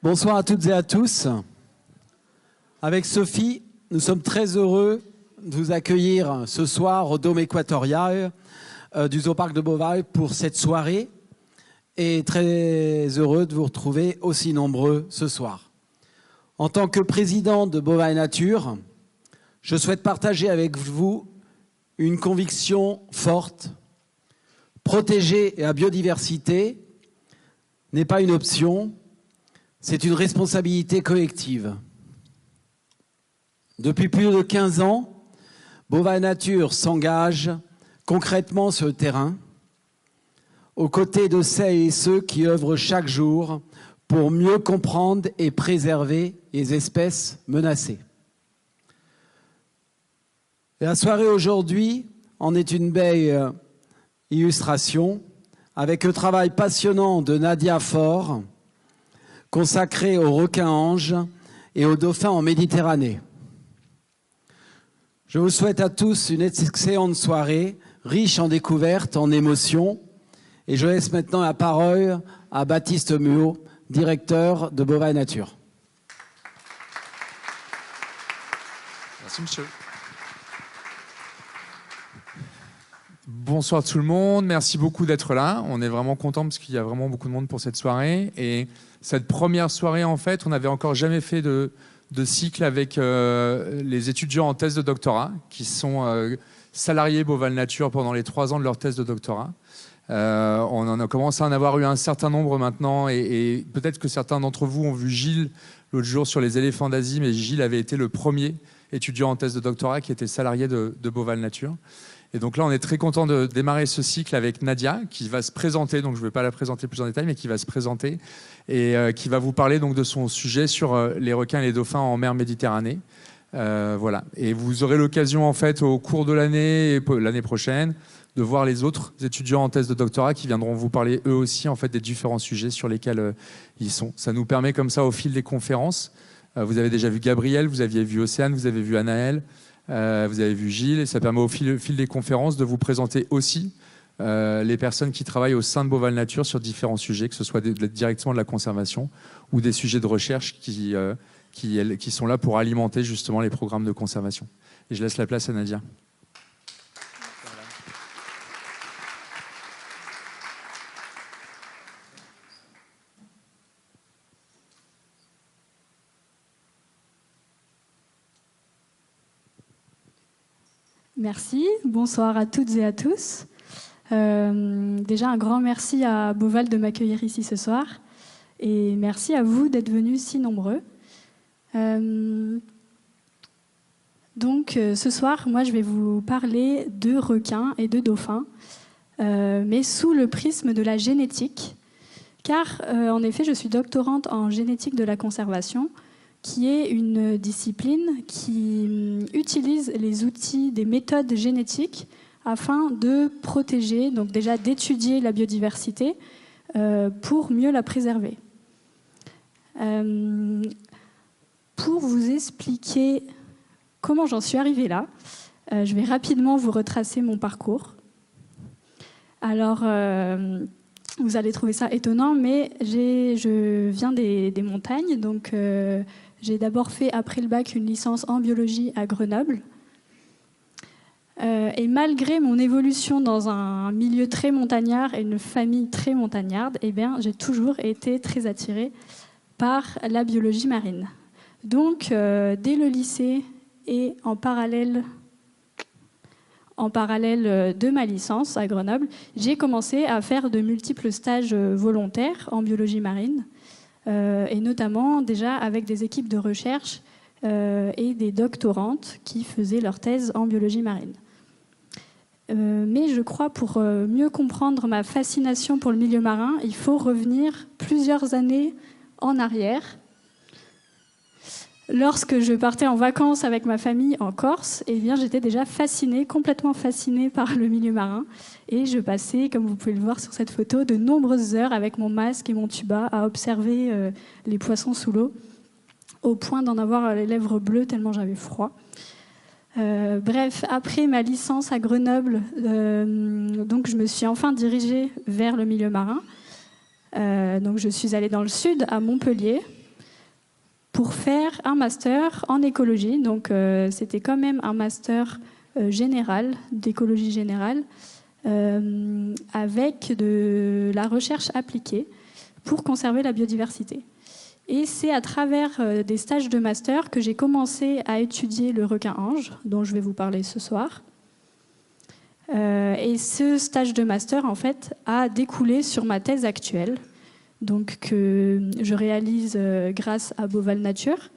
Bonsoir à toutes et à tous. Avec Sophie, nous sommes très heureux de vous accueillir ce soir au Dôme équatorial du Zoo-Parc de Beauval pour cette soirée et très heureux de vous retrouver aussi nombreux ce soir. En tant que président de Beauval Nature, je souhaite partager avec vous une conviction forte. Protéger la biodiversité n'est pas une option, c'est une responsabilité collective. Depuis plus de 15 ans, Beauval Nature s'engage concrètement sur le terrain, aux côtés de celles et ceux qui œuvrent chaque jour pour mieux comprendre et préserver les espèces menacées. Et la soirée aujourd'hui en est une belle illustration avec le travail passionnant de Nadia Faure, consacré aux requins-anges et aux dauphins en Méditerranée. Je vous souhaite à tous une excellente soirée, riche en découvertes, en émotions. Et je laisse maintenant la parole à Baptiste Muot, directeur de Beauval Nature. Merci, monsieur. Bonsoir tout le monde, merci beaucoup d'être là. On est vraiment content parce qu'il y a vraiment beaucoup de monde pour cette soirée. Et cette première soirée, en fait, on n'avait encore jamais fait de cycle avec les étudiants en thèse de doctorat qui sont salariés Beauval Nature pendant les 3 ans de leur thèse de doctorat. On en a commencé à en avoir eu un certain nombre maintenant et peut-être que certains d'entre vous ont vu Gilles l'autre jour sur les éléphants d'Asie, mais Gilles avait été le premier étudiant en thèse de doctorat qui était salarié de Beauval Nature. Et donc là, on est très content de démarrer ce cycle avec Nadia, qui va se présenter, donc je ne vais pas la présenter plus en détail, mais qui va se présenter et qui va vous parler donc de son sujet sur les requins et les dauphins en mer Méditerranée. Voilà. Et vous aurez l'occasion, en fait, au cours de l'année et l'année prochaine, de voir les autres étudiants en thèse de doctorat qui viendront vous parler eux aussi, en fait, des différents sujets sur lesquels ils sont. Ça nous permet comme ça, au fil des conférences, vous avez déjà vu Gabriel, vous aviez vu Océane, vous avez vu Anaël, vous avez vu Gilles, et ça permet au fil des conférences de vous présenter aussi les personnes qui travaillent au sein de Beauval Nature sur différents sujets, que ce soit directement de la conservation ou des sujets de recherche qui sont là pour alimenter justement les programmes de conservation. Et je laisse la place à Nadia. Merci, bonsoir à toutes et à tous. Déjà un grand merci à Beauval de m'accueillir ici ce soir et merci à vous d'être venus si nombreux. Donc ce soir, moi je vais vous parler de requins et de dauphins, mais sous le prisme de la génétique, car en effet je suis doctorante en génétique de la conservation, qui est une discipline qui utilise les outils des méthodes génétiques afin de protéger, donc déjà d'étudier la biodiversité pour mieux la préserver. Pour vous expliquer comment j'en suis arrivée là, je vais rapidement vous retracer mon parcours. Alors, vous allez trouver ça étonnant, mais je viens des montagnes, donc j'ai d'abord fait, après le bac, une licence en biologie à Grenoble. Et malgré mon évolution dans un milieu très montagnard et une famille très montagnarde, eh bien, j'ai toujours été très attirée par la biologie marine. Donc, dès le lycée et en parallèle de ma licence à Grenoble, j'ai commencé à faire de multiples stages volontaires en biologie marine, et notamment déjà avec des équipes de recherche et des doctorantes qui faisaient leur thèse en biologie marine. Mais je crois pour mieux comprendre ma fascination pour le milieu marin, il faut revenir plusieurs années en arrière. Lorsque je partais en vacances avec ma famille en Corse, eh bien, j'étais déjà complètement fascinée par le milieu marin. Et je passais, comme vous pouvez le voir sur cette photo, de nombreuses heures avec mon masque et mon tuba à observer les poissons sous l'eau, au point d'en avoir les lèvres bleues tellement j'avais froid. Bref, après ma licence à Grenoble, donc je me suis enfin dirigée vers le milieu marin. Donc je suis allée dans le sud, à Montpellier, pour faire un master en écologie. Donc c'était quand même un master général, d'écologie générale, avec de la recherche appliquée pour conserver la biodiversité. Et c'est à travers des stages de master que j'ai commencé à étudier le requin-ange, dont je vais vous parler ce soir. Et ce stage de master, en fait, a découlé sur ma thèse actuelle, donc que je réalise grâce à Beauval Nature.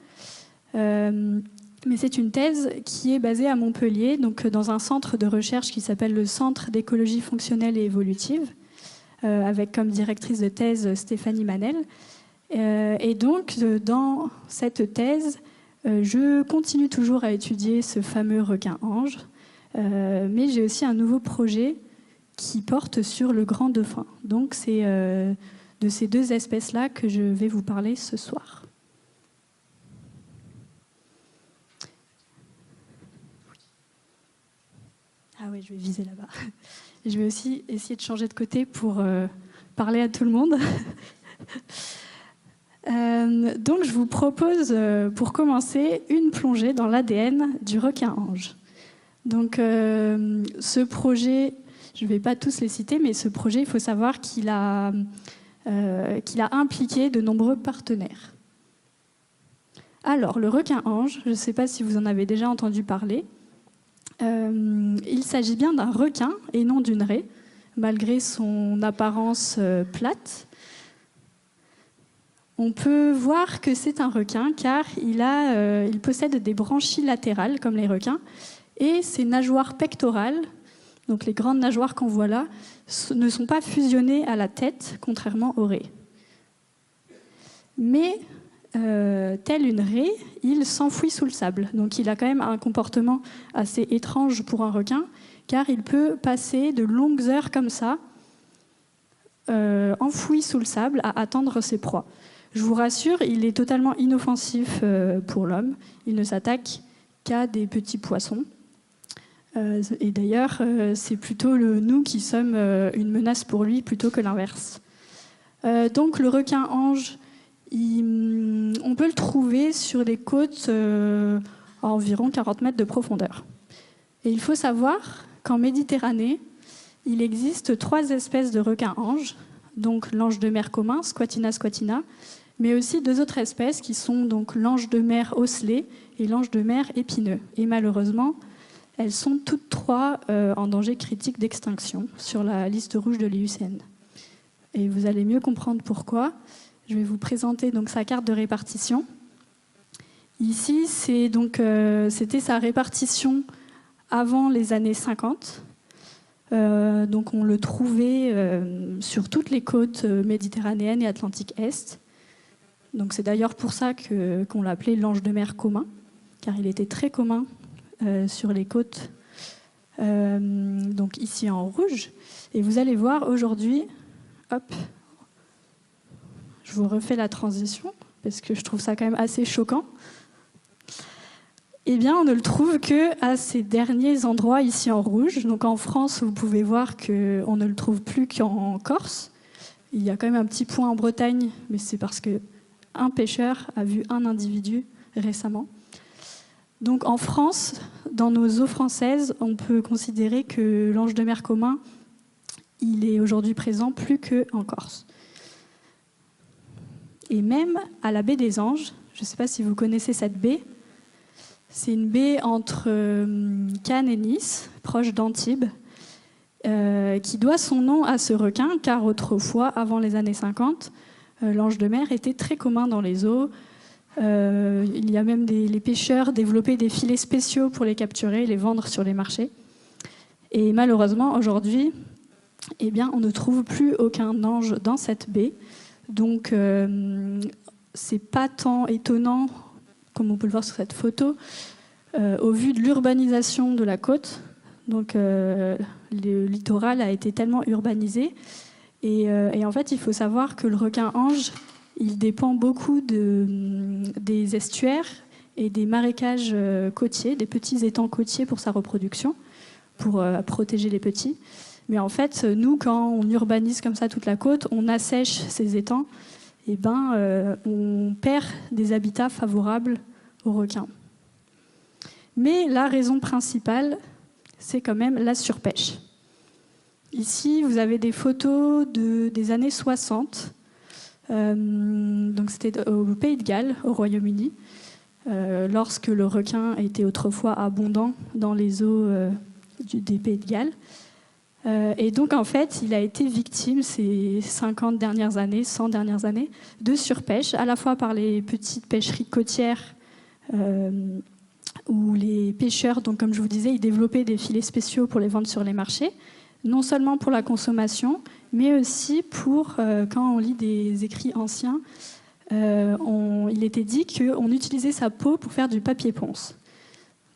Mais c'est une thèse qui est basée à Montpellier, donc dans un centre de recherche qui s'appelle le Centre d'écologie fonctionnelle et évolutive, avec comme directrice de thèse Stéphanie Manel. Et donc, dans cette thèse, je continue toujours à étudier ce fameux requin-ange, mais j'ai aussi un nouveau projet qui porte sur le grand dauphin. Donc, c'est de ces deux espèces-là que je vais vous parler ce soir. Ah oui, je vais viser là-bas. Je vais aussi essayer de changer de côté pour parler à tout le monde. Donc je vous propose, pour commencer, une plongée dans l'ADN du requin-ange. Donc ce projet, je ne vais pas tous les citer, mais ce projet, il faut savoir qu'il a impliqué de nombreux partenaires. Alors, le requin-ange, je ne sais pas si vous en avez déjà entendu parler, il s'agit bien d'un requin et non d'une raie, malgré son apparence plate. On peut voir que c'est un requin car il possède des branchies latérales comme les requins et ses nageoires pectorales, donc les grandes nageoires qu'on voit là, ne sont pas fusionnées à la tête, contrairement aux raies. Mais tel une raie, il s'enfouit sous le sable. Donc il a quand même un comportement assez étrange pour un requin car il peut passer de longues heures comme ça, enfoui sous le sable, à attendre ses proies. Je vous rassure, il est totalement inoffensif pour l'homme. Il ne s'attaque qu'à des petits poissons. Et d'ailleurs, c'est plutôt nous qui sommes une menace pour lui plutôt que l'inverse. Donc le requin-ange, on peut le trouver sur des côtes à environ 40 mètres de profondeur. Et il faut savoir qu'en Méditerranée, il existe 3 espèces de requins-anges, donc l'ange de mer commun, Squatina squatina, mais aussi 2 autres espèces qui sont donc l'ange de mer ocellé et l'ange de mer épineux. Et malheureusement, elles sont toutes 3 en danger critique d'extinction sur la liste rouge de l'IUCN. Et vous allez mieux comprendre pourquoi. Je vais vous présenter donc sa carte de répartition. Ici, c'était sa répartition avant les années 50. Donc on le trouvait sur toutes les côtes méditerranéennes et Atlantique Est. Donc c'est d'ailleurs pour ça qu'on l'appelait l'ange de mer commun, car il était très commun sur les côtes, donc ici en rouge. Et vous allez voir aujourd'hui, hop, je vous refais la transition, parce que je trouve ça quand même assez choquant. Eh bien, on ne le trouve qu'à ces derniers endroits ici en rouge. Donc en France, vous pouvez voir qu'on ne le trouve plus qu'en Corse. Il y a quand même un petit point en Bretagne, mais c'est parce qu'un pêcheur a vu un individu récemment. Donc en France, dans nos eaux françaises, on peut considérer que l'ange de mer commun, il est aujourd'hui présent plus qu'en Corse. Et même à la baie des Anges, je ne sais pas si vous connaissez cette baie, c'est une baie entre Cannes et Nice, proche d'Antibes, qui doit son nom à ce requin, car autrefois, avant les années 50, l'ange de mer était très commun dans les eaux. Il y a même les pêcheurs développaient des filets spéciaux pour les capturer et les vendre sur les marchés. Et malheureusement, aujourd'hui, eh bien, on ne trouve plus aucun ange dans cette baie. Donc, c'est pas tant étonnant, comme on peut le voir sur cette photo, au vu de l'urbanisation de la côte. Donc, le littoral a été tellement urbanisé. Et en fait, il faut savoir que le requin-ange, il dépend beaucoup des estuaires et des marécages côtiers, des petits étangs côtiers pour sa reproduction, pour protéger les petits. Mais en fait, nous, quand on urbanise comme ça toute la côte, on assèche ces étangs on perd des habitats favorables aux requins. Mais la raison principale, c'est quand même la surpêche. Ici, vous avez des photos des années 60. Donc c'était au Pays de Galles, au Royaume-Uni, lorsque le requin était autrefois abondant dans les eaux des Pays de Galles. Et donc, en fait, il a été victime ces 50 dernières années, 100 dernières années, de surpêche, à la fois par les petites pêcheries côtières où les pêcheurs, donc, comme je vous disais, ils développaient des filets spéciaux pour les vendre sur les marchés, non seulement pour la consommation, mais aussi pour, quand on lit des écrits anciens, il était dit qu'on utilisait sa peau pour faire du papier ponce.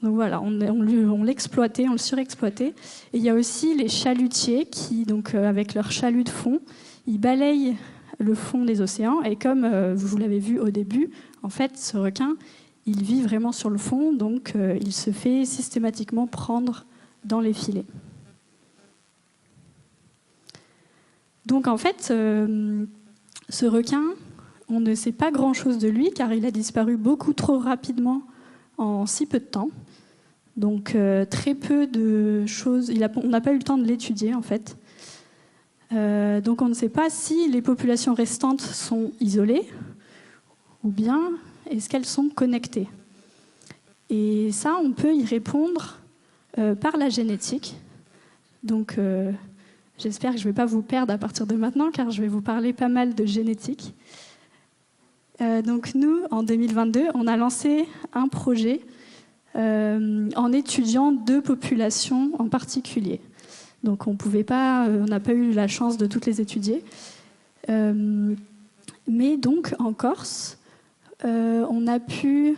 Donc voilà, on l'exploitait, on le surexploitait. Et il y a aussi les chalutiers qui, donc, avec leur chalut de fond, ils balayent le fond des océans. Et comme vous l'avez vu au début, en fait, ce requin, il vit vraiment sur le fond, donc il se fait systématiquement prendre dans les filets. Donc en fait, ce requin, on ne sait pas grand-chose de lui, car il a disparu beaucoup trop rapidement en si peu de temps. Donc très peu de choses, on n'a pas eu le temps de l'étudier en fait. Donc on ne sait pas si les populations restantes sont isolées ou bien est-ce qu'elles sont connectées. Et ça, on peut y répondre par la génétique. Donc j'espère que je ne vais pas vous perdre à partir de maintenant car je vais vous parler pas mal de génétique. Donc nous, en 2022, on a lancé un projet en étudiant 2 populations en particulier. Donc on n'a pas eu la chance de toutes les étudier. Mais donc en Corse, on a pu...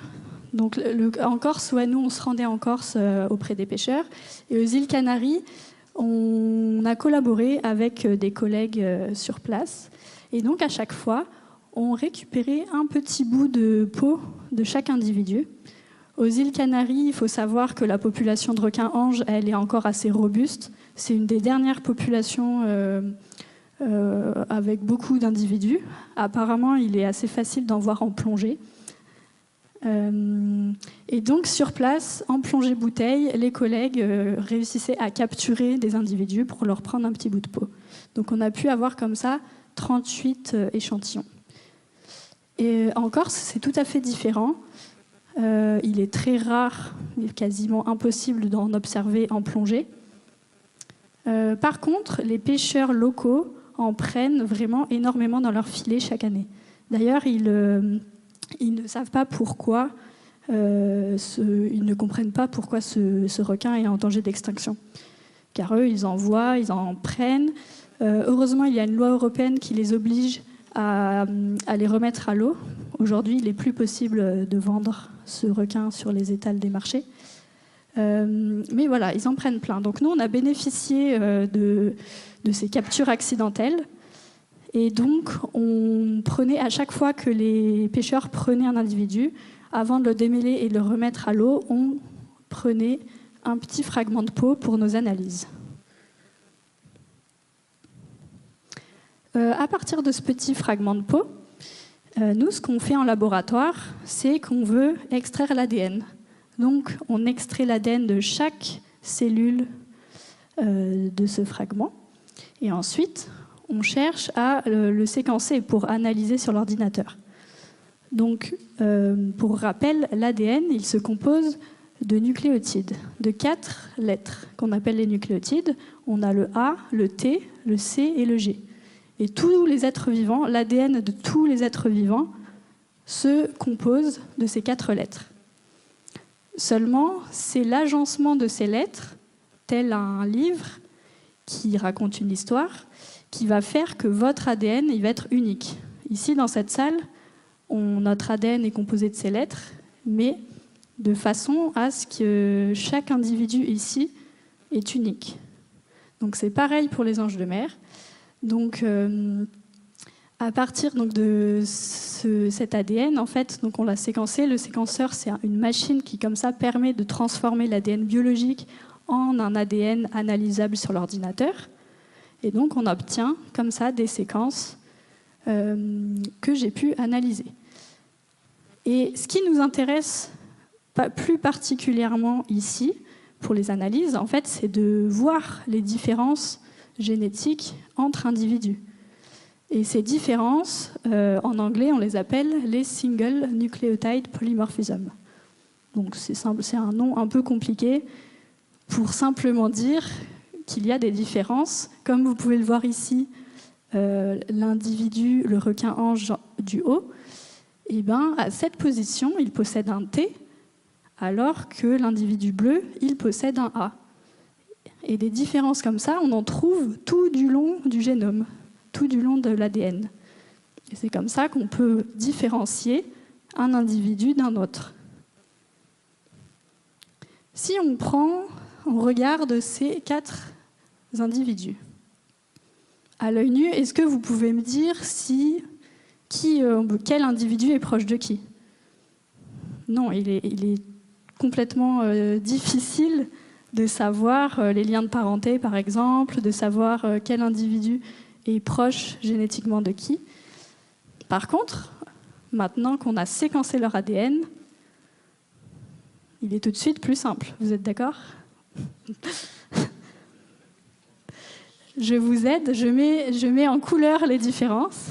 Donc en Corse, nous on se rendait en Corse auprès des pêcheurs. Et aux îles Canaries, on a collaboré avec des collègues sur place. Et donc à chaque fois, on récupérait un petit bout de peau de chaque individu. Aux îles Canaries, il faut savoir que la population de requins-anges, elle est encore assez robuste. C'est une des dernières populations avec beaucoup d'individus. Apparemment, il est assez facile d'en voir en plongée. Et donc, sur place, en plongée bouteille, les collègues réussissaient à capturer des individus pour leur prendre un petit bout de peau. Donc, on a pu avoir comme ça 38 échantillons. Et en Corse, c'est tout à fait différent. Il est très rare, quasiment impossible d'en observer en plongée. Par contre, les pêcheurs locaux en prennent vraiment énormément dans leurs filets chaque année. D'ailleurs, ils ne savent pas pourquoi, ils ne comprennent pas pourquoi ce requin est en danger d'extinction. Car eux, ils en voient, ils en prennent. Heureusement, il y a une loi européenne qui les oblige à les remettre à l'eau. Aujourd'hui, il n'est plus possible de vendre ce requin sur les étals des marchés. Mais voilà, ils en prennent plein. Donc nous, on a bénéficié de ces captures accidentelles. Et donc, on prenait, à chaque fois que les pêcheurs prenaient un individu, avant de le démêler et de le remettre à l'eau, on prenait un petit fragment de peau pour nos analyses. À partir de ce petit fragment de peau, nous, ce qu'on fait en laboratoire, c'est qu'on veut extraire l'ADN. Donc, on extrait l'ADN de chaque cellule de ce fragment. Et ensuite, on cherche à le séquencer pour analyser sur l'ordinateur. Donc, pour rappel, l'ADN, il se compose de nucléotides, de 4 lettres qu'on appelle les nucléotides. On a le A, le T, le C et le G. Et tous les êtres vivants, l'ADN de tous les êtres vivants se compose de ces 4 lettres. Seulement, c'est l'agencement de ces lettres, tel un livre qui raconte une histoire, qui va faire que votre ADN il va être unique. Ici, dans cette salle, notre ADN est composé de ces lettres, mais de façon à ce que chaque individu ici est unique. Donc c'est pareil pour les anges de mer. Donc, à partir donc, de cet ADN, en fait, donc on l'a séquencé. Le séquenceur, c'est une machine qui, comme ça, permet de transformer l'ADN biologique en un ADN analysable sur l'ordinateur. Et donc, on obtient, comme ça, des séquences que j'ai pu analyser. Et ce qui nous intéresse plus particulièrement ici, pour les analyses, en fait, c'est de voir les différences génétiques entre individus. Et ces différences, en anglais, on les appelle les Single Nucleotide Polymorphism. Donc c'est simple, c'est un nom un peu compliqué pour simplement dire qu'il y a des différences. Comme vous pouvez le voir ici, l'individu, le requin-ange du haut, eh ben, à cette position, il possède un T, alors que l'individu bleu, il possède un A. Et des différences comme ça, on en trouve tout du long du génome, tout du long de l'ADN. Et c'est comme ça qu'on peut différencier un individu d'un autre. Si on regarde ces 4 individus, à l'œil nu, est-ce que vous pouvez me dire quel individu est proche de qui? Non, il est complètement difficile de savoir les liens de parenté, par exemple, de savoir quel individu est proche génétiquement de qui. Par contre, maintenant qu'on a séquencé leur ADN, il est tout de suite plus simple. Vous êtes d'accord? Je vous aide, je mets en couleur les différences.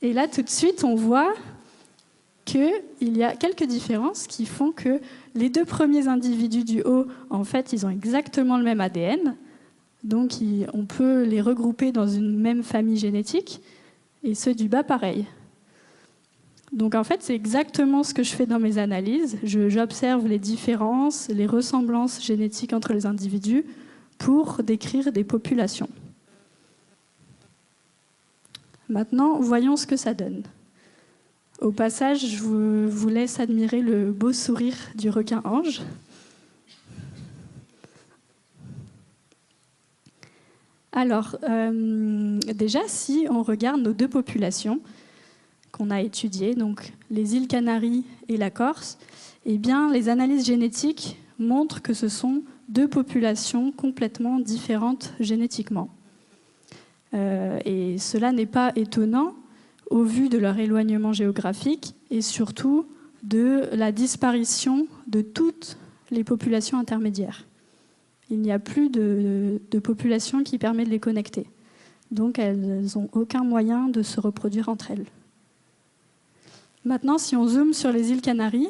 Et là, tout de suite, on voit qu'il y a quelques différences qui font que les 2 premiers individus du haut, en fait, ils ont exactement le même ADN. Donc, on peut les regrouper dans une même famille génétique. Et ceux du bas, pareil. Donc, en fait, c'est exactement ce que je fais dans mes analyses. J'observe les différences, les ressemblances génétiques entre les individus pour décrire des populations. Maintenant, voyons ce que ça donne. Au passage, je vous laisse admirer le beau sourire du requin-ange. Alors, déjà, si on regarde nos 2 populations qu'on a étudiées, donc les îles Canaries et la Corse, eh bien, les analyses génétiques montrent que ce sont 2 populations complètement différentes génétiquement. Et cela n'est pas étonnant au vu de leur éloignement géographique et surtout de la disparition de toutes les populations intermédiaires. Il n'y a plus de population qui permet de les connecter. Donc elles n'ont aucun moyen de se reproduire entre elles. Maintenant, si on zoome sur les îles Canaries,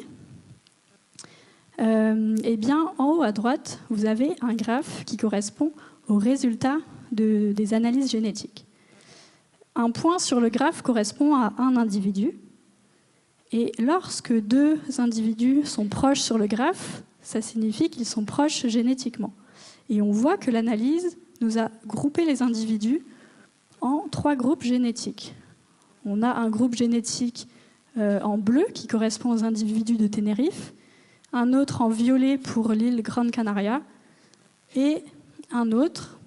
eh bien, en haut à droite, vous avez un graphe qui correspond aux résultats des analyses génétiques. Un point sur le graphe correspond à un individu. Et lorsque 2 individus sont proches sur le graphe, ça signifie qu'ils sont proches génétiquement. Et on voit que l'analyse nous a groupé les individus en 3 groupes génétiques. On a un groupe génétique en bleu qui correspond aux individus de Tenerife, un autre en violet pour l'île Grande Canaria et un autre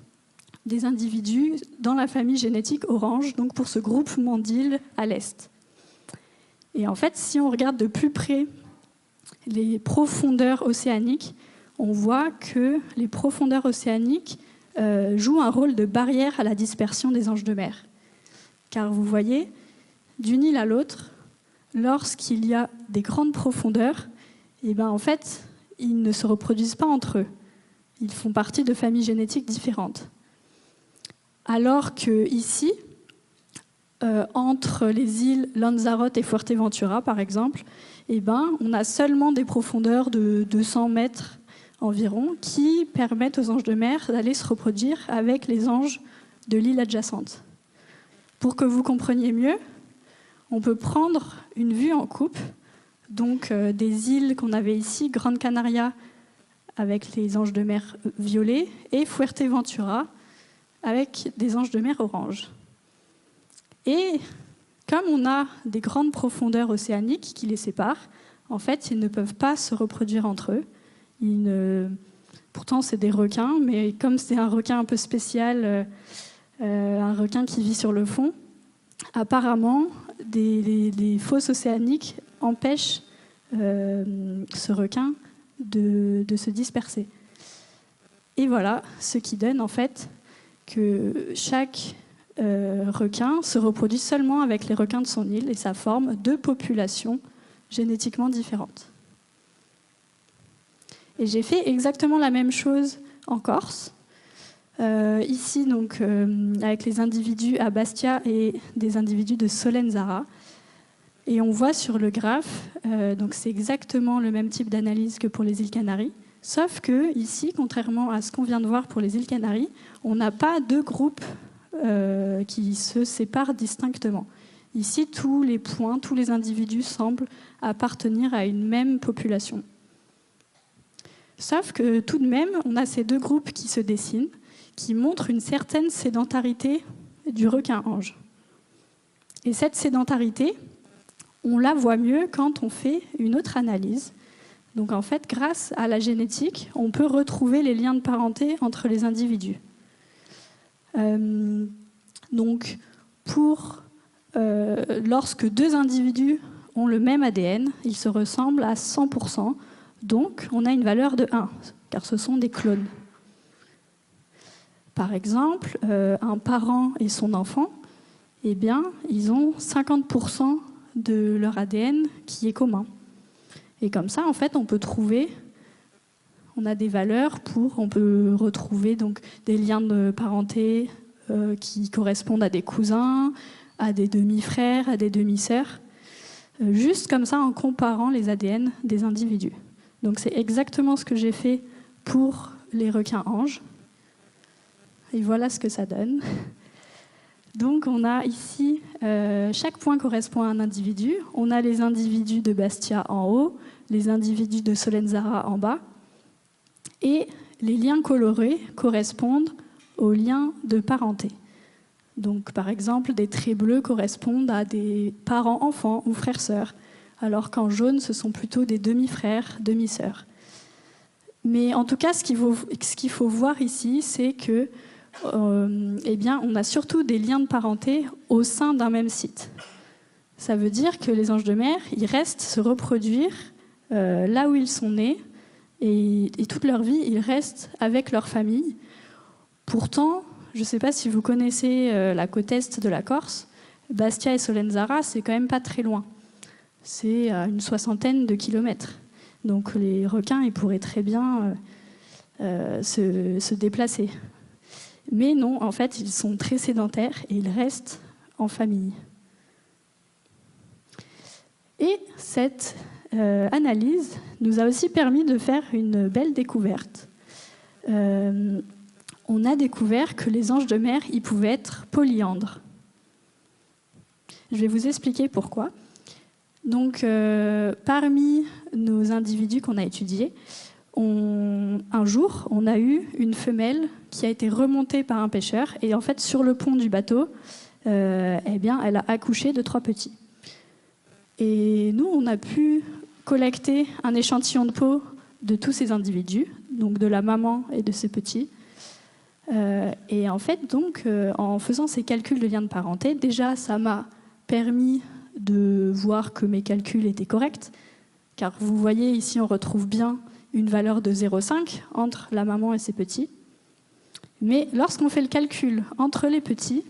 des individus dans la famille génétique orange, donc pour ce groupement d'îles à l'est. Et en fait, si on regarde de plus près les profondeurs océaniques, on voit que les profondeurs océaniques jouent un rôle de barrière à la dispersion des anges de mer. Car vous voyez, d'une île à l'autre, lorsqu'il y a des grandes profondeurs, eh ben, en fait, ils ne se reproduisent pas entre eux. Ils font partie de familles génétiques différentes. Alors qu'ici, entre les îles Lanzarote et Fuerteventura, par exemple, eh ben, on a seulement des profondeurs de 200 mètres environ qui permettent aux anges de mer d'aller se reproduire avec les anges de l'île adjacente. Pour que vous compreniez mieux, on peut prendre une vue en coupe, donc des îles qu'on avait ici, Grande Canaria avec les anges de mer violets et Fuerteventura avec des anges de mer orange. Et comme on a des grandes profondeurs océaniques qui les séparent, en fait, ils ne peuvent pas se reproduire entre eux. Pourtant, c'est des requins, mais comme c'est un requin un peu spécial, un requin qui vit sur le fond, apparemment, des fosses océaniques empêchent ce requin de se disperser. Et voilà, ce qui donne en fait que chaque requin se reproduit seulement avec les requins de son île et ça forme 2 populations génétiquement différentes. Et j'ai fait exactement la même chose en Corse. Ici, donc, avec les individus à Bastia et des individus de Solenzara. Et on voit sur le graphe, donc c'est exactement le même type d'analyse que pour les îles Canaries, sauf que ici, contrairement à ce qu'on vient de voir pour les îles Canaries, on n'a pas 2 groupes qui se séparent distinctement. Ici, tous les points, tous les individus semblent appartenir à une même population. Sauf que tout de même, on a ces 2 groupes qui se dessinent, qui montrent une certaine sédentarité du requin-ange. Et cette sédentarité, on la voit mieux quand on fait une autre analyse. Donc en fait, grâce à la génétique, on peut retrouver les liens de parenté entre les individus. Donc, lorsque 2 individus ont le même ADN, ils se ressemblent à 100%. Donc, on a une valeur de 1, car ce sont des clones. Par exemple, un parent et son enfant, eh bien, ils ont 50% de leur ADN qui est commun. Et comme ça, en fait, on peut trouver, on a des valeurs on peut retrouver donc des liens de parenté qui correspondent à des cousins, à des demi-frères, à des demi-sœurs, juste comme ça en comparant les ADN des individus. Donc c'est exactement ce que j'ai fait pour les requins-anges. Et voilà ce que ça donne. Donc on a ici, chaque point correspond à un individu. On a les individus de Bastia en haut, les individus de Solenzara en bas. Et les liens colorés correspondent aux liens de parenté. Donc par exemple, des traits bleus correspondent à des parents-enfants ou frères-sœurs, alors qu'en jaune, ce sont plutôt des demi-frères, demi-sœurs. Mais en tout cas, ce qu'il faut voir ici, c'est que eh bien, on a surtout des liens de parenté au sein d'un même site. Ça veut dire que les anges de mer, ils restent se reproduire là où ils sont nés, et toute leur vie, ils restent avec leur famille. Pourtant, je ne sais pas si vous connaissez la côte est de la Corse, Bastia et Solenzara, c'est quand même pas très loin. C'est à une 60aine de kilomètres. Donc les requins, ils pourraient très bien se déplacer. Mais non, en fait, ils sont très sédentaires et ils restent en famille. Et cette analyse nous a aussi permis de faire une belle découverte. On a découvert que les anges de mer, ils pouvaient être polyandres. Je vais vous expliquer pourquoi. Donc, parmi nos individus qu'on a étudiés, un jour, on a eu une femelle qui a été remontée par un pêcheur et en fait, sur le pont du bateau, eh bien, elle a accouché de 3 petits. Et nous, on a pu collecter un échantillon de peau de tous ces individus, donc de la maman et de ses petits. Et en fait, donc, en faisant ces calculs de lien de parenté, déjà, ça m'a permis de voir que mes calculs étaient corrects, car vous voyez ici, on retrouve bien une valeur de 0,5 entre la maman et ses petits. Mais lorsqu'on fait le calcul entre les petits,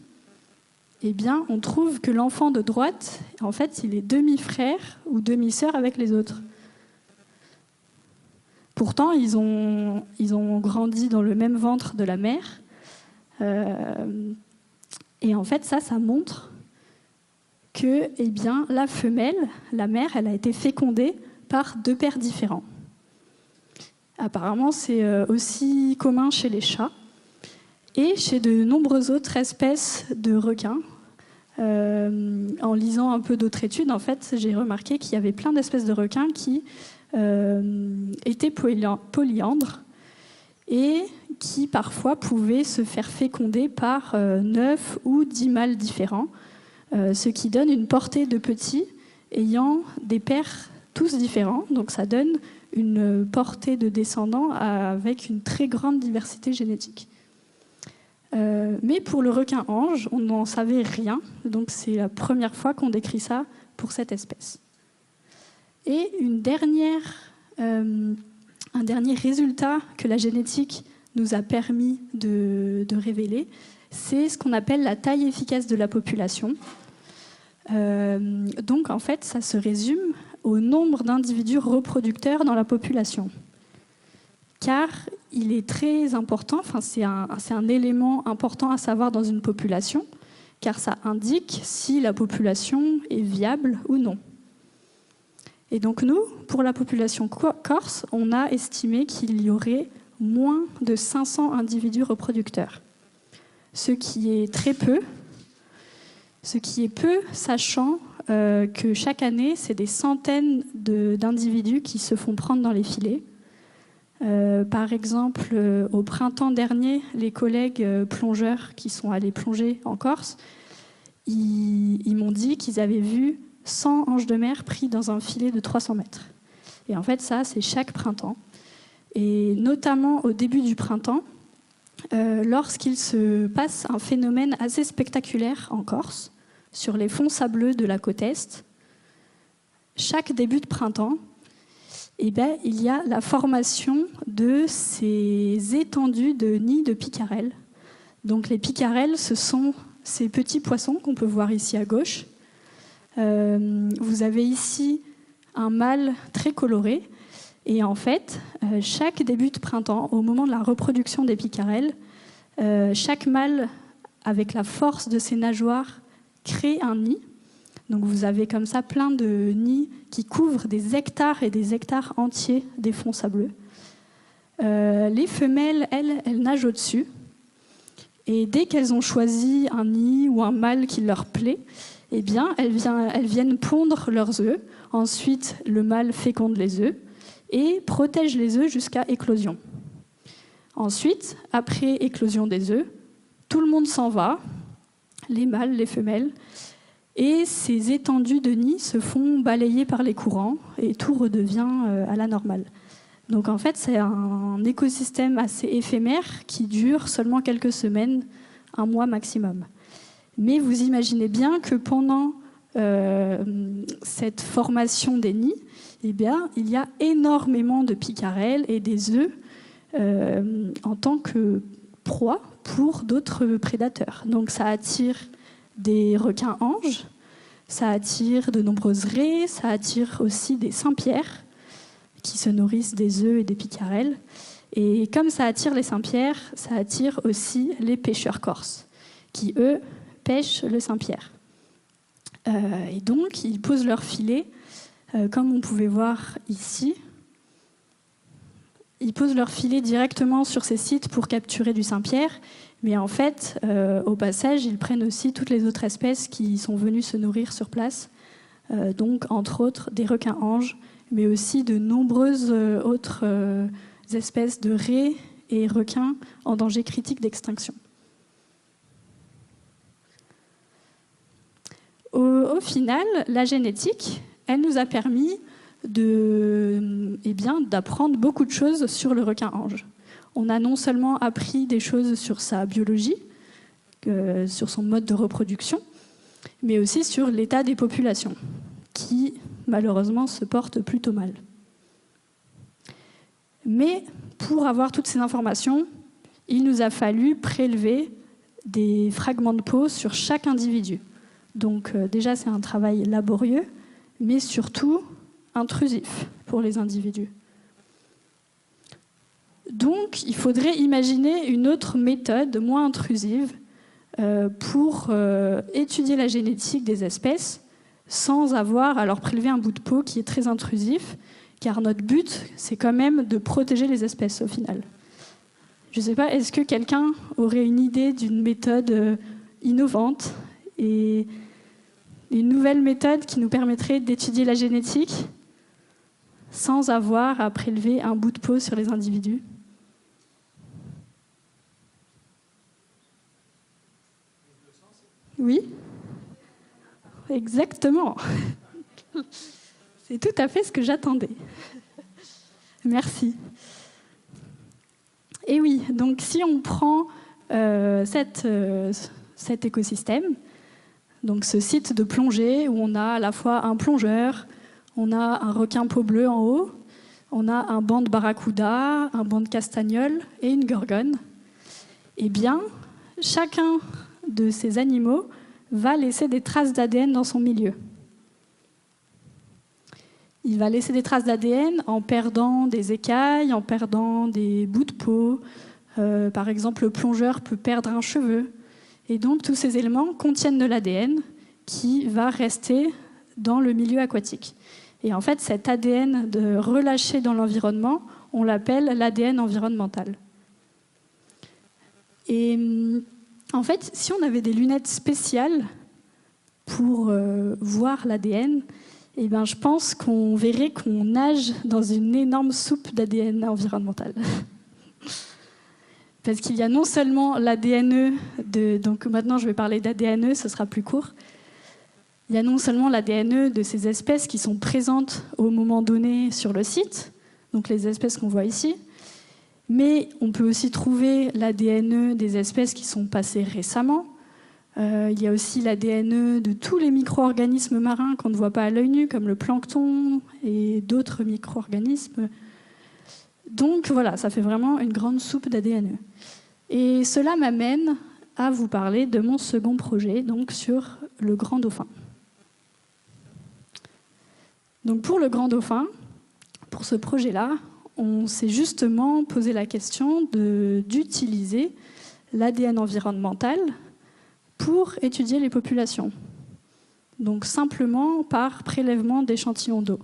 eh bien, on trouve que l'enfant de droite, en fait, il est demi-frère ou demi-sœur avec les autres. Pourtant, ils ont grandi dans le même ventre de la mère. Et en fait, ça montre que eh bien, la femelle, la mère, elle a été fécondée par 2 pères différents. Apparemment, c'est aussi commun chez les chats et chez de nombreuses autres espèces de requins. En lisant un peu d'autres études, en fait, j'ai remarqué qu'il y avait plein d'espèces de requins qui étaient polyandres et qui parfois pouvaient se faire féconder par 9 ou 10 mâles différents, ce qui donne une portée de petits ayant des pères tous différents. Donc ça donne une portée de descendants avec une très grande diversité génétique. Mais pour le requin-ange, on n'en savait rien. Donc c'est la première fois qu'on décrit ça pour cette espèce. Et un dernier résultat que la génétique nous a permis de révéler, c'est ce qu'on appelle la taille efficace de la population. Donc en fait, ça se résume au nombre d'individus reproducteurs dans la population. Car il est très important, c'est un élément important à savoir dans une population, car ça indique si la population est viable ou non. Et donc nous, pour la population corse, on a estimé qu'il y aurait moins de 500 individus reproducteurs. Ce qui est très peu, sachant que chaque année, c'est des centaines d'individus qui se font prendre dans les filets. Par exemple, au printemps dernier, les collègues plongeurs qui sont allés plonger en Corse, ils m'ont dit qu'ils avaient vu 100 anges de mer pris dans un filet de 300 mètres. Et en fait, ça, c'est chaque printemps. Et notamment au début du printemps, lorsqu'il se passe un phénomène assez spectaculaire en Corse, sur les fonds sableux de la côte Est, chaque début de printemps, il y a la formation de ces étendues de nids de picarelles. Donc les picarelles, ce sont ces petits poissons qu'on peut voir ici à gauche. Vous avez ici un mâle très coloré. Et en fait, chaque début de printemps, au moment de la reproduction des picarelles, chaque mâle, avec la force de ses nageoires, crée un nid. Donc vous avez comme ça plein de nids qui couvrent des hectares et des hectares entiers des fonds sableux. Les femelles, elles nagent au-dessus. Et dès qu'elles ont choisi un nid ou un mâle qui leur plaît, eh bien, elles viennent pondre leurs œufs. Ensuite, le mâle féconde les œufs et protège les œufs jusqu'à éclosion. Ensuite, après éclosion des œufs, tout le monde s'en va, les mâles, les femelles, et ces étendues de nids se font balayer par les courants et tout redevient à la normale. Donc en fait, c'est un écosystème assez éphémère qui dure seulement quelques semaines, un mois maximum. Mais vous imaginez bien que pendant cette formation des nids, eh bien, il y a énormément de picarelles et des œufs en tant que proie pour d'autres prédateurs. Donc ça attire des requins-anges, ça attire de nombreuses raies, ça attire aussi des saint-pierres qui se nourrissent des œufs et des picarelles. Et comme ça attire les saint-pierres, ça attire aussi les pêcheurs corses, qui, eux, pêchent le saint-pierre. Et donc, ils posent leur filet, comme on pouvait voir ici. Ils posent leur filet directement sur ces sites pour capturer du saint-pierre, mais en fait, au passage, ils prennent aussi toutes les autres espèces qui sont venues se nourrir sur place, donc entre autres des requins-anges, mais aussi de nombreuses autres espèces de raies et requins en danger critique d'extinction. Au final, la génétique, elle nous a permis d'apprendre beaucoup de choses sur le requin-ange. On a non seulement appris des choses sur sa biologie, sur son mode de reproduction, mais aussi sur l'état des populations, qui malheureusement se portent plutôt mal. Mais pour avoir toutes ces informations, il nous a fallu prélever des fragments de peau sur chaque individu. Donc déjà, c'est un travail laborieux, mais surtout intrusif pour les individus. Donc, il faudrait imaginer une autre méthode moins intrusive pour étudier la génétique des espèces sans avoir à leur prélever un bout de peau qui est très intrusif, car notre but, c'est quand même de protéger les espèces au final. Je ne sais pas, est-ce que quelqu'un aurait une idée d'une méthode innovante et une nouvelle méthode qui nous permettrait d'étudier la génétique sans avoir à prélever un bout de peau sur les individus? Oui, exactement. C'est tout à fait ce que j'attendais. Merci. Et oui, donc si on prend cet écosystème, donc ce site de plongée où on a à la fois un plongeur, on a un requin peau bleue en haut, on a un banc de barracuda, un banc de castagnole et une gorgone, eh bien, chacun de ces animaux va laisser des traces d'ADN dans son milieu. Il va laisser des traces d'ADN en perdant des écailles, en perdant des bouts de peau. Par exemple, le plongeur peut perdre un cheveu. Et donc, tous ces éléments contiennent de l'ADN qui va rester dans le milieu aquatique. Et en fait, cet ADN relâché dans l'environnement, on l'appelle l'ADN environnemental. Et en fait, si on avait des lunettes spéciales pour voir l'ADN, eh ben, je pense qu'on verrait qu'on nage dans une énorme soupe d'ADN environnemental. Parce qu'il y a non seulement l'ADNE, donc maintenant je vais parler d'ADNE, ce sera plus court. Il y a non seulement l'ADNE de ces espèces qui sont présentes au moment donné sur le site, donc les espèces qu'on voit ici, mais on peut aussi trouver l'ADNE des espèces qui sont passées récemment. Il y a aussi l'ADNE de tous les micro-organismes marins qu'on ne voit pas à l'œil nu, comme le plancton et d'autres micro-organismes. Donc voilà, ça fait vraiment une grande soupe d'ADNE. Et cela m'amène à vous parler de mon second projet, donc sur le grand dauphin. Donc pour le grand dauphin, pour ce projet-là, on s'est justement posé la question d'utiliser l'ADN environnemental pour étudier les populations. Donc simplement par prélèvement d'échantillons d'eau.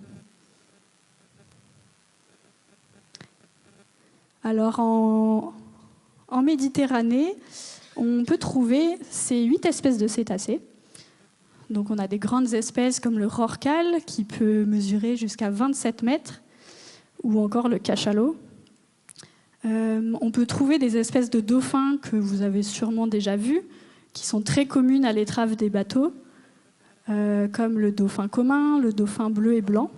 Alors en Méditerranée, on peut trouver ces 8 espèces de cétacés. Donc on a des grandes espèces comme le rorqual qui peut mesurer jusqu'à 27 mètres, ou encore le cachalot. On peut trouver des espèces de dauphins que vous avez sûrement déjà vues, qui sont très communes à l'étrave des bateaux, comme le dauphin commun, le dauphin bleu et blanc.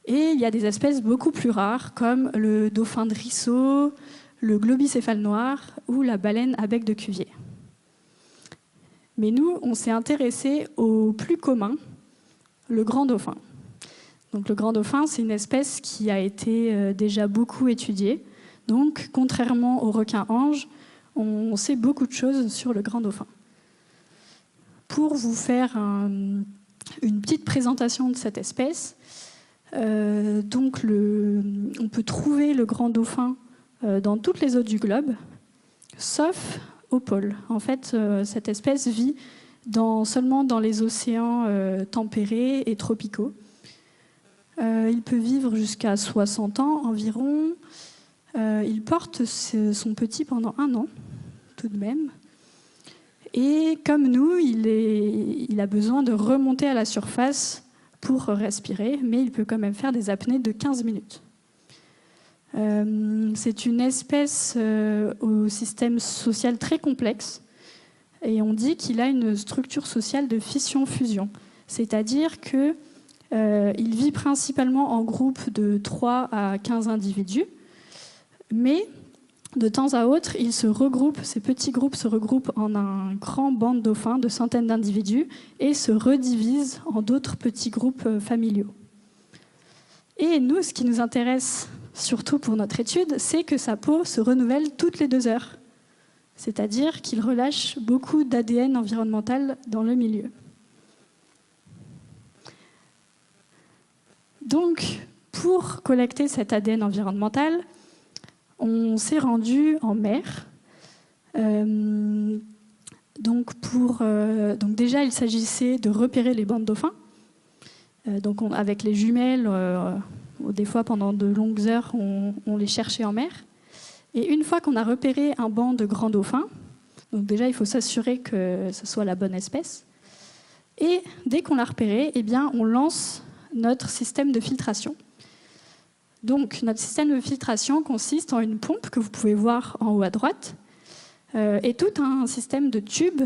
Et il y a des espèces beaucoup plus rares, comme le dauphin de Risso, le globicéphale noir ou la baleine à bec de Cuvier. Mais nous, on s'est intéressé au plus commun, le grand dauphin. Donc, le grand dauphin, c'est une espèce qui a été déjà beaucoup étudiée. Donc, contrairement au requin-ange, on sait beaucoup de choses sur le grand dauphin. Pour vous faire une petite présentation de cette espèce, on peut trouver le grand dauphin dans toutes les eaux du globe, sauf au pôle. En fait, cette espèce vit seulement dans les océans tempérés et tropicaux. Il peut vivre jusqu'à 60 ans environ. Il porte son petit pendant 1 an, tout de même. Et comme nous, il a besoin de remonter à la surface pour respirer, mais il peut quand même faire des apnées de 15 minutes. C'est une espèce au système social très complexe, et on dit qu'il a une structure sociale de fission-fusion, c'est-à-dire qu'il vit principalement en groupe de 3 à 15 individus, mais de temps à autre, ces petits groupes se regroupent en un grand banc de dauphins de centaines d'individus et se redivisent en d'autres petits groupes familiaux. Et nous, ce qui nous intéresse surtout pour notre étude, c'est que sa peau se renouvelle toutes les 2 heures. C'est-à-dire qu'il relâche beaucoup d'ADN environnemental dans le milieu. Donc, pour collecter cet ADN environnemental, on s'est rendu en mer. Donc déjà, il s'agissait de repérer les bancs de dauphins. Avec les jumelles, des fois pendant de longues heures, on les cherchait en mer. Et une fois qu'on a repéré un banc de grands dauphins, donc déjà il faut s'assurer que ce soit la bonne espèce. Et dès qu'on l'a repéré, eh bien, on lance notre système de filtration. Donc, notre système de filtration consiste en une pompe que vous pouvez voir en haut à droite et tout un système de tubes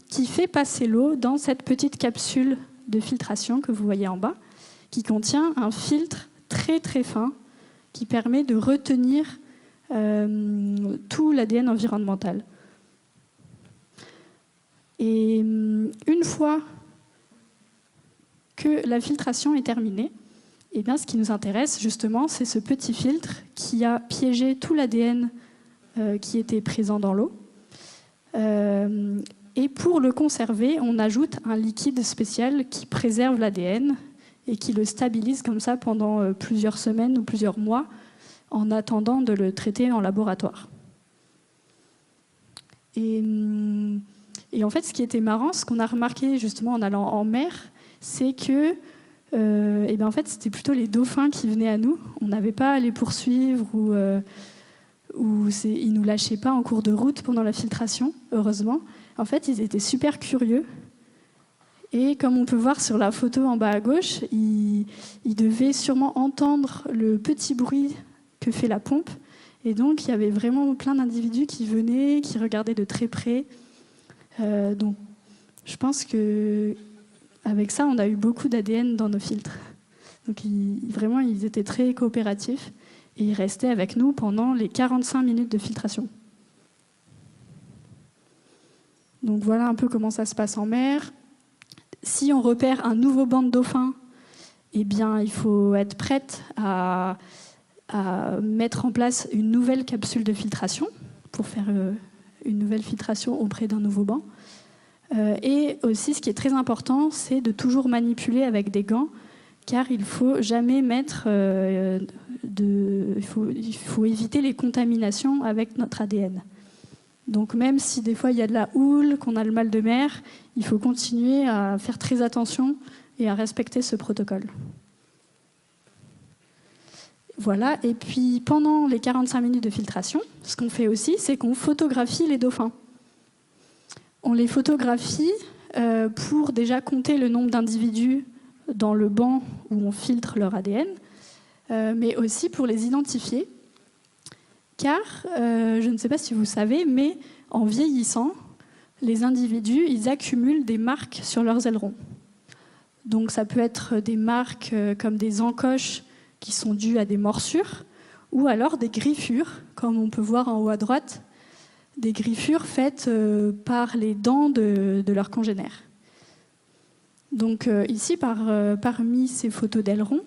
qui fait passer l'eau dans cette petite capsule de filtration que vous voyez en bas, qui contient un filtre très très fin qui permet de retenir tout l'ADN environnemental. Et une fois que la filtration est terminée, eh bien, ce qui nous intéresse, justement, c'est ce petit filtre qui a piégé tout l'ADN qui était présent dans l'eau. Et pour le conserver, on ajoute un liquide spécial qui préserve l'ADN et qui le stabilise comme ça pendant plusieurs semaines ou plusieurs mois en attendant de le traiter en laboratoire. Et en fait, ce qui était marrant, ce qu'on a remarqué justement en allant en mer, c'est que en fait, c'était plutôt les dauphins qui venaient à nous. On n'avait pas à les poursuivre ou ils ne nous lâchaient pas en cours de route pendant la filtration, heureusement. En fait, ils étaient super curieux. Et comme on peut voir sur la photo en bas à gauche, ils devaient sûrement entendre le petit bruit que fait la pompe. Et donc, il y avait vraiment plein d'individus qui venaient, qui regardaient de très près. Donc, je pense qu'avec ça, on a eu beaucoup d'ADN dans nos filtres. Donc, vraiment, ils étaient très coopératifs. Et ils restaient avec nous pendant les 45 minutes de filtration. Donc, voilà un peu comment ça se passe en mer. Si on repère un nouveau banc de dauphins, eh bien, il faut être prête à mettre en place une nouvelle capsule de filtration pour faire une nouvelle filtration auprès d'un nouveau banc. Et aussi, ce qui est très important, c'est de toujours manipuler avec des gants, car il ne faut jamais mettre il faut éviter les contaminations avec notre ADN. Donc même si des fois il y a de la houle, qu'on a le mal de mer, il faut continuer à faire très attention et à respecter ce protocole. Voilà, et puis pendant les 45 minutes de filtration, ce qu'on fait aussi, c'est qu'on photographie les dauphins. On les photographie pour déjà compter le nombre d'individus dans le banc où on filtre leur ADN, mais aussi pour les identifier. Car, je ne sais pas si vous savez, mais en vieillissant, les individus, ils accumulent des marques sur leurs ailerons. Donc ça peut être des marques comme des encoches qui sont dues à des morsures, ou alors des griffures, comme on peut voir en haut à droite, des griffures faites par les dents de leurs congénères. Donc ici, parmi ces photos d'ailerons,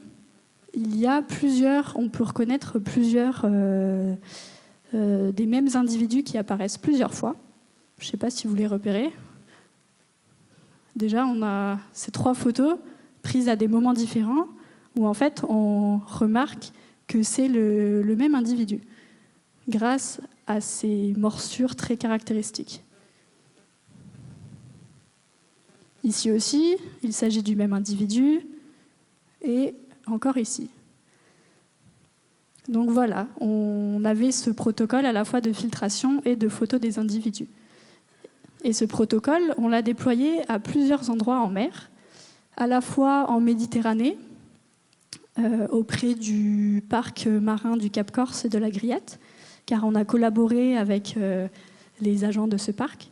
il y a on peut reconnaître plusieurs des mêmes individus qui apparaissent plusieurs fois. Je ne sais pas si vous les repérez. Déjà, on a ces 3 photos prises à des moments différents où en fait on remarque que c'est le même individu grâce à ces morsures très caractéristiques. Ici aussi, il s'agit du même individu et encore ici. Donc voilà, on avait ce protocole à la fois de filtration et de photos des individus. Et ce protocole, on l'a déployé à plusieurs endroits en mer, à la fois en Méditerranée, auprès du parc marin du Cap Corse et de la Grillette, car on a collaboré avec les agents de ce parc.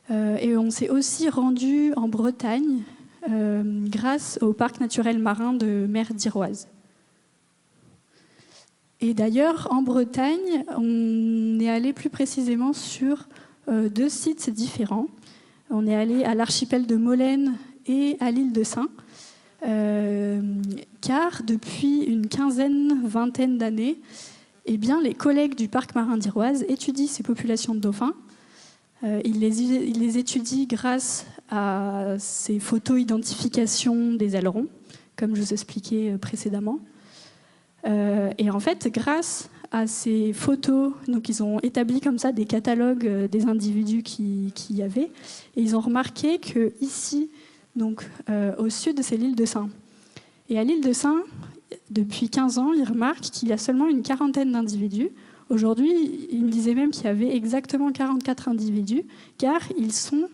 Et on s'est aussi rendu en Bretagne grâce au parc naturel marin de Mer d'Iroise. Et d'ailleurs, en Bretagne, on est allé plus précisément sur 2 sites différents. On est allé à l'archipel de Molène et à l'île de Saint, car depuis une vingtaine d'années, eh bien, les collègues du parc marin d'Iroise étudient ces populations de dauphins. Ils les étudient grâce à ces photos-identification des ailerons, comme je vous expliquais précédemment. Et en fait, grâce à ces photos, donc ils ont établi comme ça des catalogues des individus qui y avait, et ils ont remarqué que ici, donc au sud, c'est l'île de Saint. Et à l'île de Saint, depuis 15 ans, ils remarquent qu'il y a seulement une 40aine d'individus. Aujourd'hui, ils me disaient même qu'il y avait exactement 44 individus, car ils sont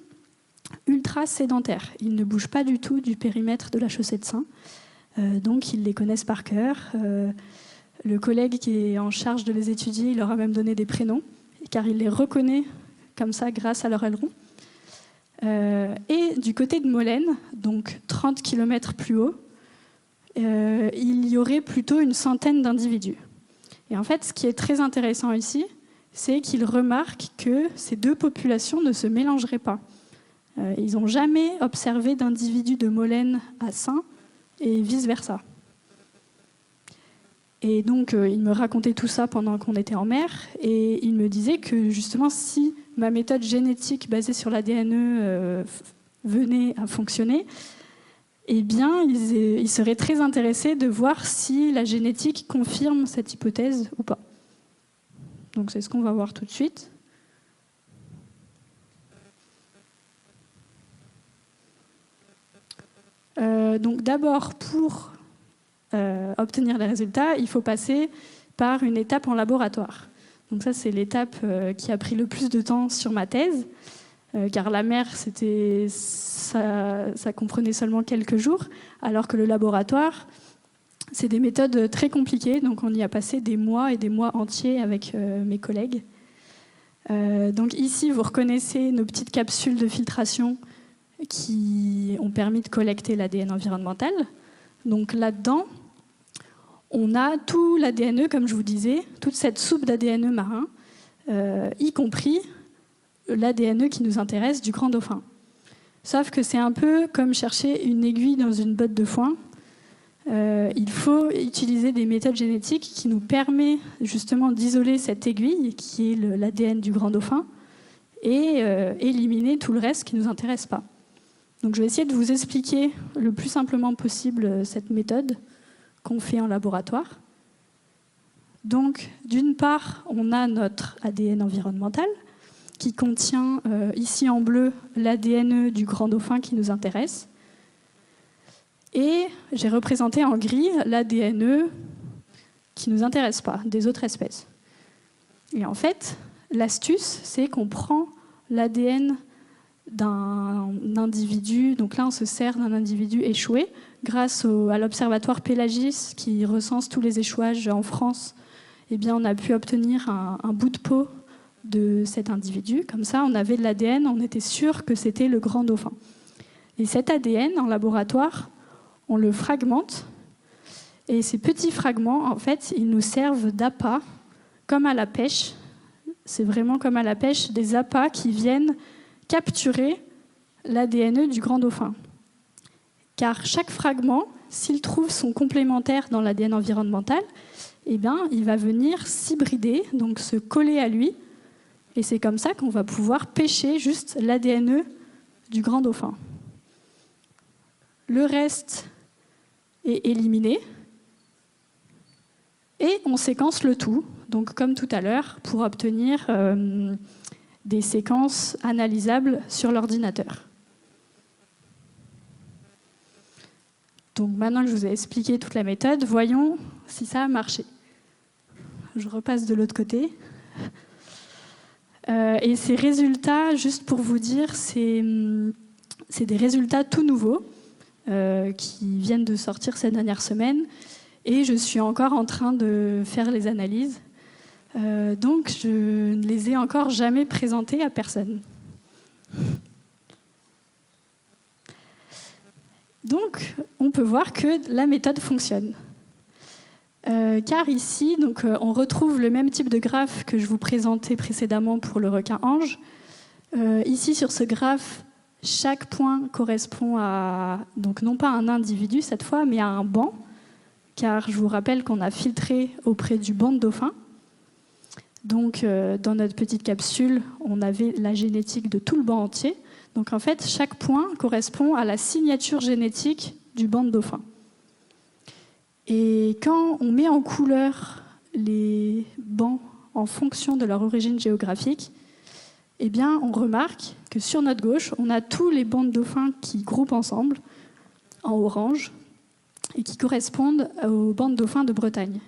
ultra sédentaires. Ils ne bougent pas du tout du périmètre de la chaussée de Saint. Donc ils les connaissent par cœur. Le collègue qui est en charge de les étudier, il leur a même donné des prénoms, car il les reconnaît comme ça grâce à leur aileron. Et du côté de Molène, donc 30 km plus haut, il y aurait plutôt une centaine d'individus. Et en fait, ce qui est très intéressant ici, c'est qu'ils remarquent que ces 2 populations ne se mélangeraient pas. Ils n'ont jamais observé d'individus de Molène à Saint et vice-versa. Et donc, il me racontait tout ça pendant qu'on était en mer. Et il me disait que justement, si ma méthode génétique basée sur l'ADN venait à fonctionner, eh bien, il serait très intéressé de voir si la génétique confirme cette hypothèse ou pas. Donc, c'est ce qu'on va voir tout de suite. Donc, d'abord, pour obtenir les résultats, il faut passer par une étape en laboratoire. Donc ça, c'est l'étape qui a pris le plus de temps sur ma thèse, car la mer, ça comprenait seulement quelques jours, alors que le laboratoire, c'est des méthodes très compliquées, donc on y a passé des mois et des mois entiers avec mes collègues. Donc ici, vous reconnaissez nos petites capsules de filtration qui ont permis de collecter l'ADN environnemental. Donc là-dedans, on a tout l'ADN, comme je vous disais, toute cette soupe d'ADN marin, y compris l'ADN qui nous intéresse du grand dauphin. Sauf que c'est un peu comme chercher une aiguille dans une botte de foin. Il faut utiliser des méthodes génétiques qui nous permettent justement d'isoler cette aiguille, qui est l'ADN du grand dauphin, et éliminer tout le reste qui ne nous intéresse pas. Donc je vais essayer de vous expliquer le plus simplement possible cette méthode qu'on fait en laboratoire. Donc, d'une part, on a notre ADN environnemental qui contient, ici en bleu, l'ADN du grand dauphin qui nous intéresse. Et j'ai représenté en gris l'ADN qui ne nous intéresse pas, des autres espèces. Et en fait, l'astuce, c'est qu'on prend l'ADN d'un individu, donc là on se sert d'un individu échoué, grâce à l'observatoire Pélagis qui recense tous les échouages en France. Eh bien, on a pu obtenir un bout de peau de cet individu. Comme ça, on avait de l'ADN, on était sûr que c'était le grand dauphin. Et cet ADN, en laboratoire, on le fragmente. Et ces petits fragments, en fait, ils nous servent d'appât, comme à la pêche. C'est vraiment comme à la pêche, des appâts qui viennent capturer l'ADN du grand dauphin. Car chaque fragment, s'il trouve son complémentaire dans l'ADN environnemental, eh bien, il va venir s'hybrider, donc se coller à lui. Et c'est comme ça qu'on va pouvoir pêcher juste l'ADN du grand dauphin. Le reste est éliminé. Et on séquence le tout, donc comme tout à l'heure, pour obtenir des séquences analysables sur l'ordinateur. Donc maintenant que je vous ai expliqué toute la méthode, voyons si ça a marché. Je repasse de l'autre côté. Et ces résultats, juste pour vous dire, c'est des résultats tout nouveaux qui viennent de sortir ces dernières semaines. Et je suis encore en train de faire les analyses. Donc je ne les ai encore jamais présentés à personne. Donc, on peut voir que la méthode fonctionne. Car ici, donc, on retrouve le même type de graphe que je vous présentais précédemment pour le requin-ange. Ici, sur ce graphe, chaque point correspond à, donc non pas à un individu cette fois, mais à un banc. Car je vous rappelle qu'on a filtré auprès du banc de dauphins. Donc, dans notre petite capsule, on avait la génétique de tout le banc entier. Donc en fait, chaque point correspond à la signature génétique du banc de dauphins. Et quand on met en couleur les bancs en fonction de leur origine géographique, eh bien, on remarque que sur notre gauche, on a tous les bancs de dauphins qui groupent ensemble en orange et qui correspondent aux bancs de dauphins de Bretagne.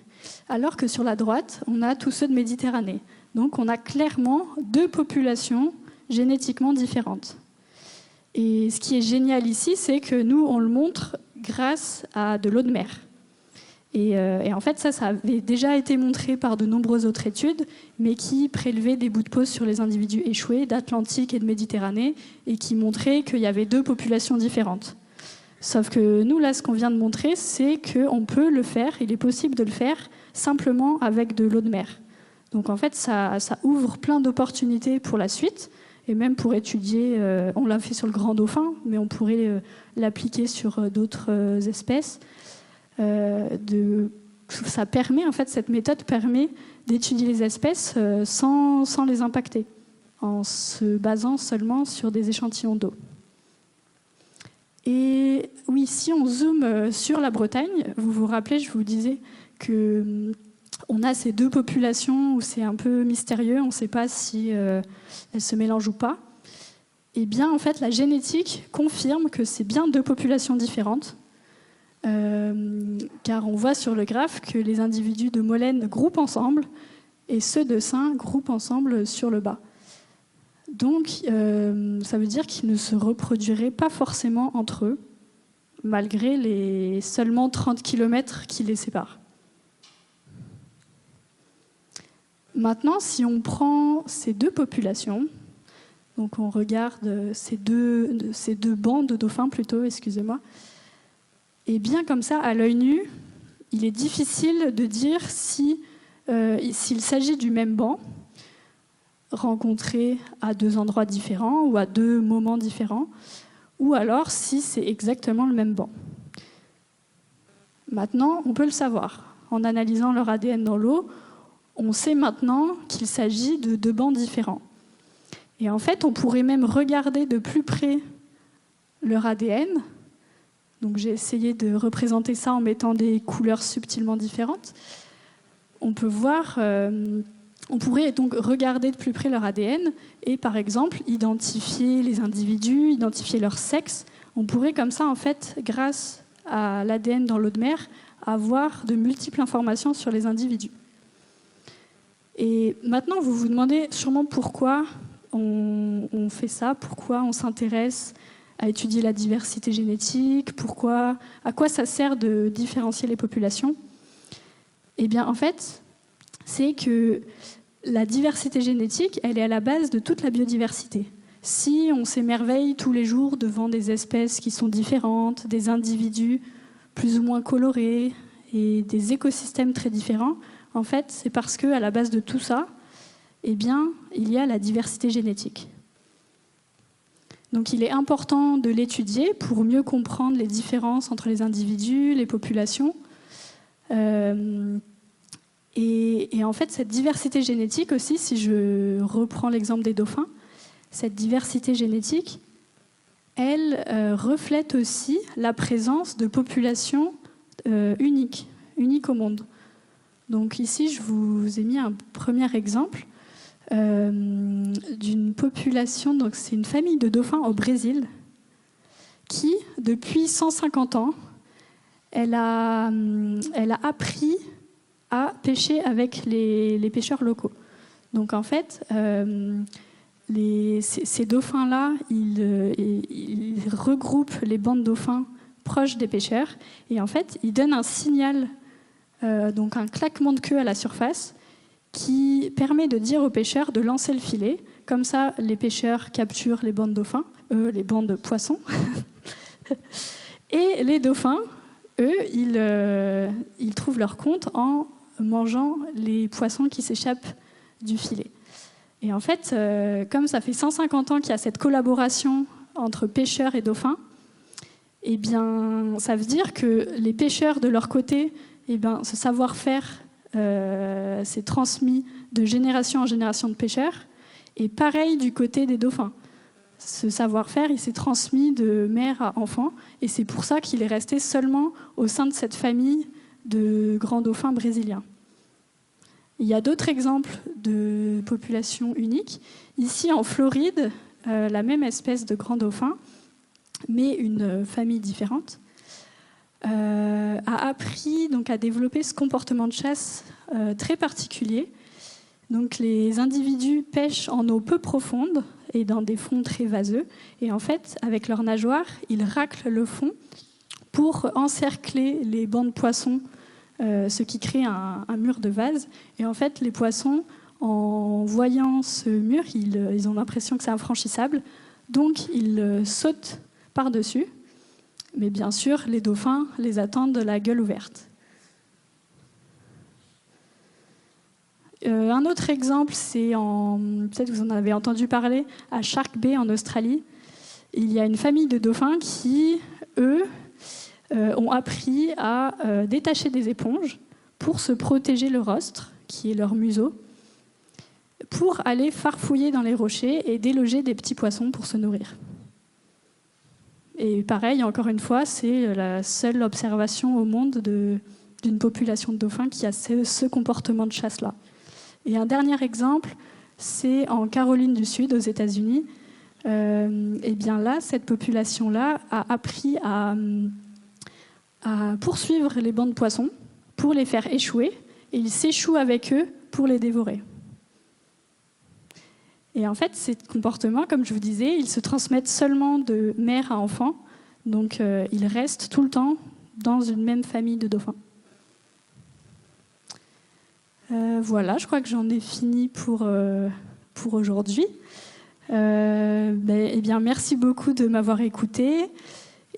Alors que sur la droite, on a tous ceux de Méditerranée. Donc on a clairement deux populations génétiquement différentes. Et ce qui est génial ici, c'est que nous, on le montre grâce à de l'eau de mer. Et en fait, ça avait déjà été montré par de nombreuses autres études, mais qui prélevaient des bouts de peau sur les individus échoués d'Atlantique et de Méditerranée, et qui montraient qu'il y avait deux populations différentes. Sauf que nous, là, ce qu'on vient de montrer, c'est qu'on peut le faire, il est possible de le faire simplement avec de l'eau de mer. Donc en fait, ça ouvre plein d'opportunités pour la suite, et même pour étudier, on l'a fait sur le grand dauphin, mais on pourrait l'appliquer sur d'autres espèces, que ça permet, en fait, cette méthode permet d'étudier les espèces sans les impacter, en se basant seulement sur des échantillons d'eau. Et oui, si on zoome sur la Bretagne, vous vous rappelez, je vous disais qu'on a ces deux populations où c'est un peu mystérieux, on ne sait pas si elles se mélangent ou pas. Eh bien, en fait, la génétique confirme que c'est bien deux populations différentes, car on voit sur le graphe que les individus de Molène groupent ensemble et ceux de Saint groupent ensemble sur le bas. Donc, ça veut dire qu'ils ne se reproduiraient pas forcément entre eux, malgré les seulement 30 km qui les séparent. Maintenant, si on prend ces deux populations, donc on regarde ces deux bancs de dauphins plutôt, excusez-moi, et bien comme ça, à l'œil nu, il est difficile de dire s'il s'agit du même banc, rencontré à deux endroits différents ou à deux moments différents, ou alors si c'est exactement le même banc. Maintenant, on peut le savoir. En analysant leur ADN dans l'eau, on sait maintenant qu'il s'agit de deux bancs différents. Et en fait, on pourrait même regarder de plus près leur ADN. Donc j'ai essayé de représenter ça en mettant des couleurs subtilement différentes. On peut voir, on pourrait donc regarder de plus près leur ADN et par exemple identifier les individus, identifier leur sexe. On pourrait comme ça, en fait, grâce à l'ADN dans l'eau de mer, avoir de multiples informations sur les individus. Et maintenant, vous vous demandez sûrement pourquoi on fait ça, pourquoi on s'intéresse à étudier la diversité génétique, à quoi ça sert de différencier les populations. Eh bien, en fait, c'est que la diversité génétique, elle est à la base de toute la biodiversité. Si on s'émerveille tous les jours devant des espèces qui sont différentes, des individus plus ou moins colorés et des écosystèmes très différents, en fait, c'est parce qu'à la base de tout ça, eh bien, il y a la diversité génétique. Donc il est important de l'étudier pour mieux comprendre les différences entre les individus, les populations. Et en fait, cette diversité génétique aussi, si je reprends l'exemple des dauphins, cette diversité génétique, elle reflète aussi la présence de populations uniques au monde. Donc ici, je vous ai mis un premier exemple d'une population, donc c'est une famille de dauphins au Brésil, qui, depuis 150 ans, elle a appris à pêcher avec les pêcheurs locaux. Donc en fait, ces dauphins-là, ils regroupent les bancs de dauphins proches des pêcheurs, et en fait, ils donnent un signal, donc un claquement de queue à la surface, qui permet de dire aux pêcheurs de lancer le filet. Comme ça, les pêcheurs capturent les bancs de dauphins, les bancs de poissons. Et les dauphins, eux, ils trouvent leur compte en mangeant les poissons qui s'échappent du filet. Et en fait, comme ça fait 150 ans qu'il y a cette collaboration entre pêcheurs et dauphins, eh bien, ça veut dire que les pêcheurs, de leur côté, eh bien, ce savoir-faire c'est transmis de génération en génération de pêcheurs, et pareil du côté des dauphins. Ce savoir-faire, il s'est transmis de mère à enfant, et c'est pour ça qu'il est resté seulement au sein de cette famille de grands dauphins brésiliens. Il y a d'autres exemples de populations uniques. Ici, en Floride, la même espèce de grand dauphin, mais une famille différente, a appris donc à développer ce comportement de chasse très particulier. Donc les individus pêchent en eau peu profonde et dans des fonds très vaseux. Et en fait, avec leurs nageoires, ils raclent le fond pour encercler les bancs de poissons, ce qui crée un mur de vase. Et en fait, les poissons, en voyant ce mur, ils ont l'impression que c'est infranchissable. Donc ils sautent par-dessus. Mais bien sûr, les dauphins les attendent de la gueule ouverte. Un autre exemple, c'est peut-être vous en avez entendu parler, à Shark Bay en Australie. Il y a une famille de dauphins qui, eux, ont appris à détacher des éponges pour se protéger le rostre, qui est leur museau, pour aller farfouiller dans les rochers et déloger des petits poissons pour se nourrir. Et pareil, encore une fois, c'est la seule observation au monde d'une population de dauphins qui a ce comportement de chasse-là. Et un dernier exemple, c'est en Caroline du Sud, aux États-Unis. Et bien là, cette population-là a appris à poursuivre les bancs de poissons pour les faire échouer, et ils s'échouent avec eux pour les dévorer. Et en fait, ces comportements, comme je vous disais, ils se transmettent seulement de mère à enfant, donc ils restent tout le temps dans une même famille de dauphins. Voilà, je crois que j'en ai fini pour aujourd'hui. Eh bien, merci beaucoup de m'avoir écouté.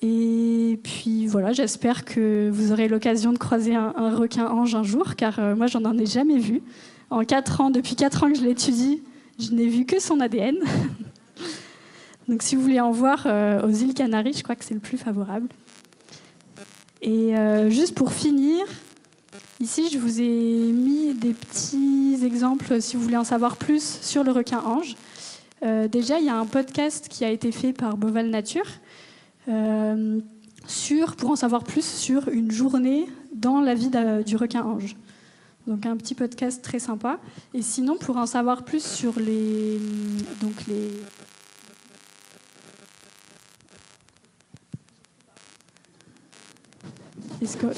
Et puis voilà, j'espère que vous aurez l'occasion de croiser un requin-ange un jour, car moi, j'en ai jamais vu. Depuis 4 ans que je l'étudie, je n'ai vu que son ADN. Donc si vous voulez en voir aux îles Canaries, je crois que c'est le plus favorable. Et juste pour finir, ici je vous ai mis des petits exemples si vous voulez en savoir plus sur le requin-ange. Déjà, il y a un podcast qui a été fait par Boval Nature pour en savoir plus sur une journée dans la vie du requin-ange. Donc un petit podcast très sympa. Et sinon, pour en savoir plus sur les...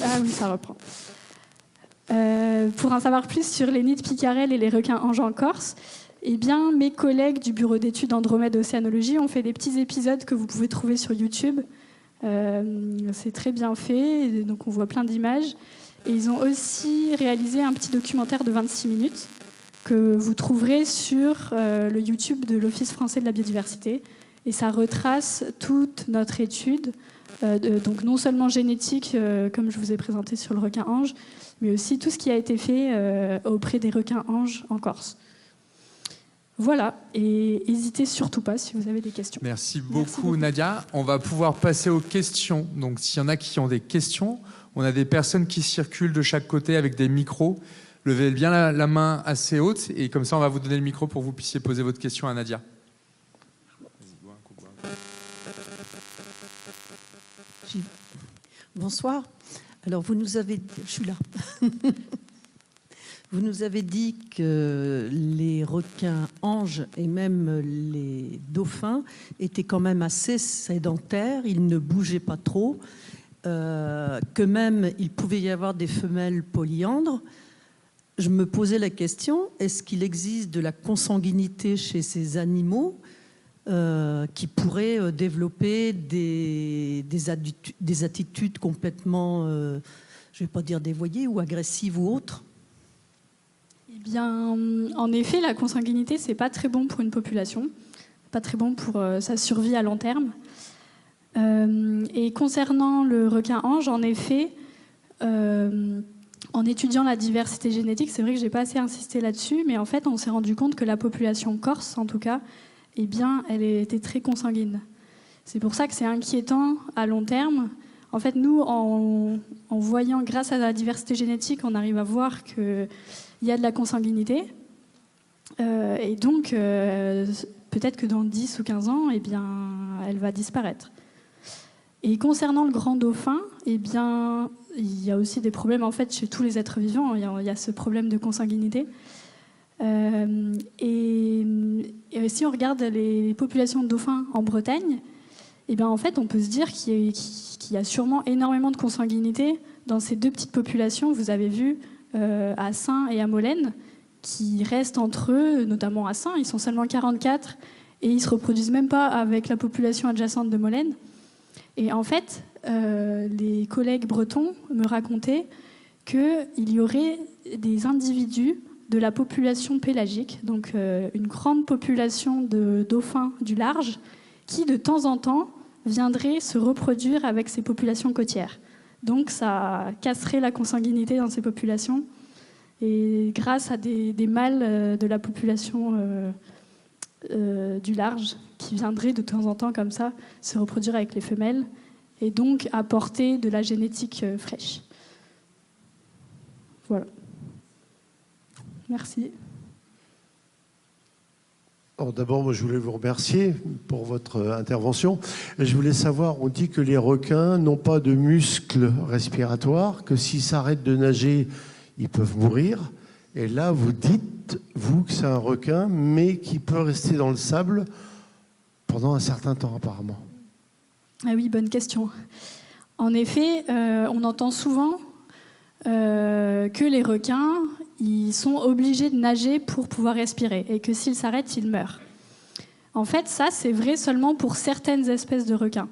Ah oui, ça reprend. Pour en savoir plus sur les nids de picarelles et les requins-anges en Corse, eh bien, mes collègues du bureau d'études Andromède Océanologie ont fait des petits épisodes que vous pouvez trouver sur YouTube. C'est très bien fait, donc on voit plein d'images. Et ils ont aussi réalisé un petit documentaire de 26 minutes que vous trouverez sur le YouTube de l'Office français de la biodiversité. Et ça retrace toute notre étude, donc non seulement génétique, comme je vous ai présenté sur le requin-ange, mais aussi tout ce qui a été fait auprès des requins-anges en Corse. Voilà, et n'hésitez surtout pas si vous avez des questions. Merci beaucoup, Nadia. On va pouvoir passer aux questions. Donc s'il y en a qui ont des questions, on a des personnes qui circulent de chaque côté avec des micros. Levez bien la main assez haute et comme ça on va vous donner le micro pour que vous puissiez poser votre question à Nadia. Bonsoir. Alors vous nous avez... Je suis là. Vous nous avez dit que les requins-anges et même les dauphins étaient quand même assez sédentaires, ils ne bougeaient pas trop, que même il pouvait y avoir des femelles polyandres. Je me posais la question, est-ce qu'il existe de la consanguinité chez ces animaux qui pourraient développer des attitudes complètement, je ne vais pas dire dévoyées ou agressives ou autres ? Eh bien, en effet, la consanguinité, c'est pas très bon pour une population, pas très bon pour sa survie à long terme. Et concernant le requin-ange, en effet, en étudiant la diversité génétique, c'est vrai que j'ai pas assez insisté là-dessus, mais en fait, on s'est rendu compte que la population corse, en tout cas, eh bien, elle était très consanguine. C'est pour ça que c'est inquiétant à long terme. En fait, nous, en voyant, grâce à la diversité génétique, on arrive à voir qu'il y a de la consanguinité. Et donc, peut-être que dans 10 ou 15 ans, eh bien, elle va disparaître. Et concernant le grand dauphin, eh bien, il y a aussi des problèmes en fait, chez tous les êtres vivants. Il y a ce problème de consanguinité. Et si on regarde les populations de dauphins en Bretagne, eh bien, en fait, on peut se dire qu'il y a sûrement énormément de consanguinité dans ces deux petites populations. Vous avez vu à Saint et à Molène, qui restent entre eux, notamment à Saint. Ils sont seulement 44 et ils ne se reproduisent même pas avec la population adjacente de Molène. Et en fait, les collègues bretons me racontaient qu'il y aurait des individus de la population pélagique, donc une grande population de dauphins du large, qui de temps en temps viendraient se reproduire avec ces populations côtières. Donc ça casserait la consanguinité dans ces populations. Et grâce à des mâles de la population du large qui viendraient de temps en temps comme ça se reproduire avec les femelles et donc apporter de la génétique fraîche. Voilà. Merci. Alors d'abord, moi, je voulais vous remercier pour votre intervention. Je voulais savoir, on dit que les requins n'ont pas de muscles respiratoires, que s'ils s'arrêtent de nager, ils peuvent mourir. Et là, vous dites, vous, que c'est un requin, mais qui peut rester dans le sable pendant un certain temps, apparemment. Ah oui, bonne question. En effet, on entend souvent que les requins, ils sont obligés de nager pour pouvoir respirer et que s'ils s'arrêtent, ils meurent. En fait, ça, c'est vrai seulement pour certaines espèces de requins.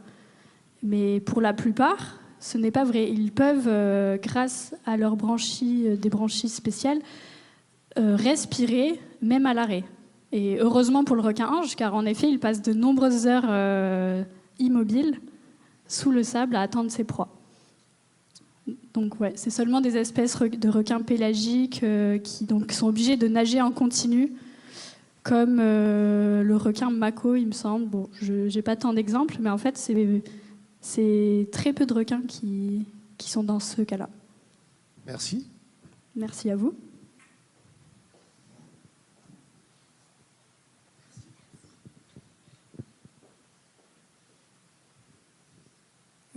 Mais pour la plupart, ce n'est pas vrai. Ils peuvent, grâce à leurs branchies, des branchies spéciales, respirer même à l'arrêt. Et heureusement pour le requin-ange, car en effet, il passe de nombreuses heures immobiles sous le sable à attendre ses proies. Donc ouais, c'est seulement des espèces de requins pélagiques qui donc sont obligés de nager en continu, comme le requin mako, il me semble. Bon, je n'ai pas tant d'exemples, mais en fait, c'est très peu de requins qui sont dans ce cas-là. Merci. Merci à vous.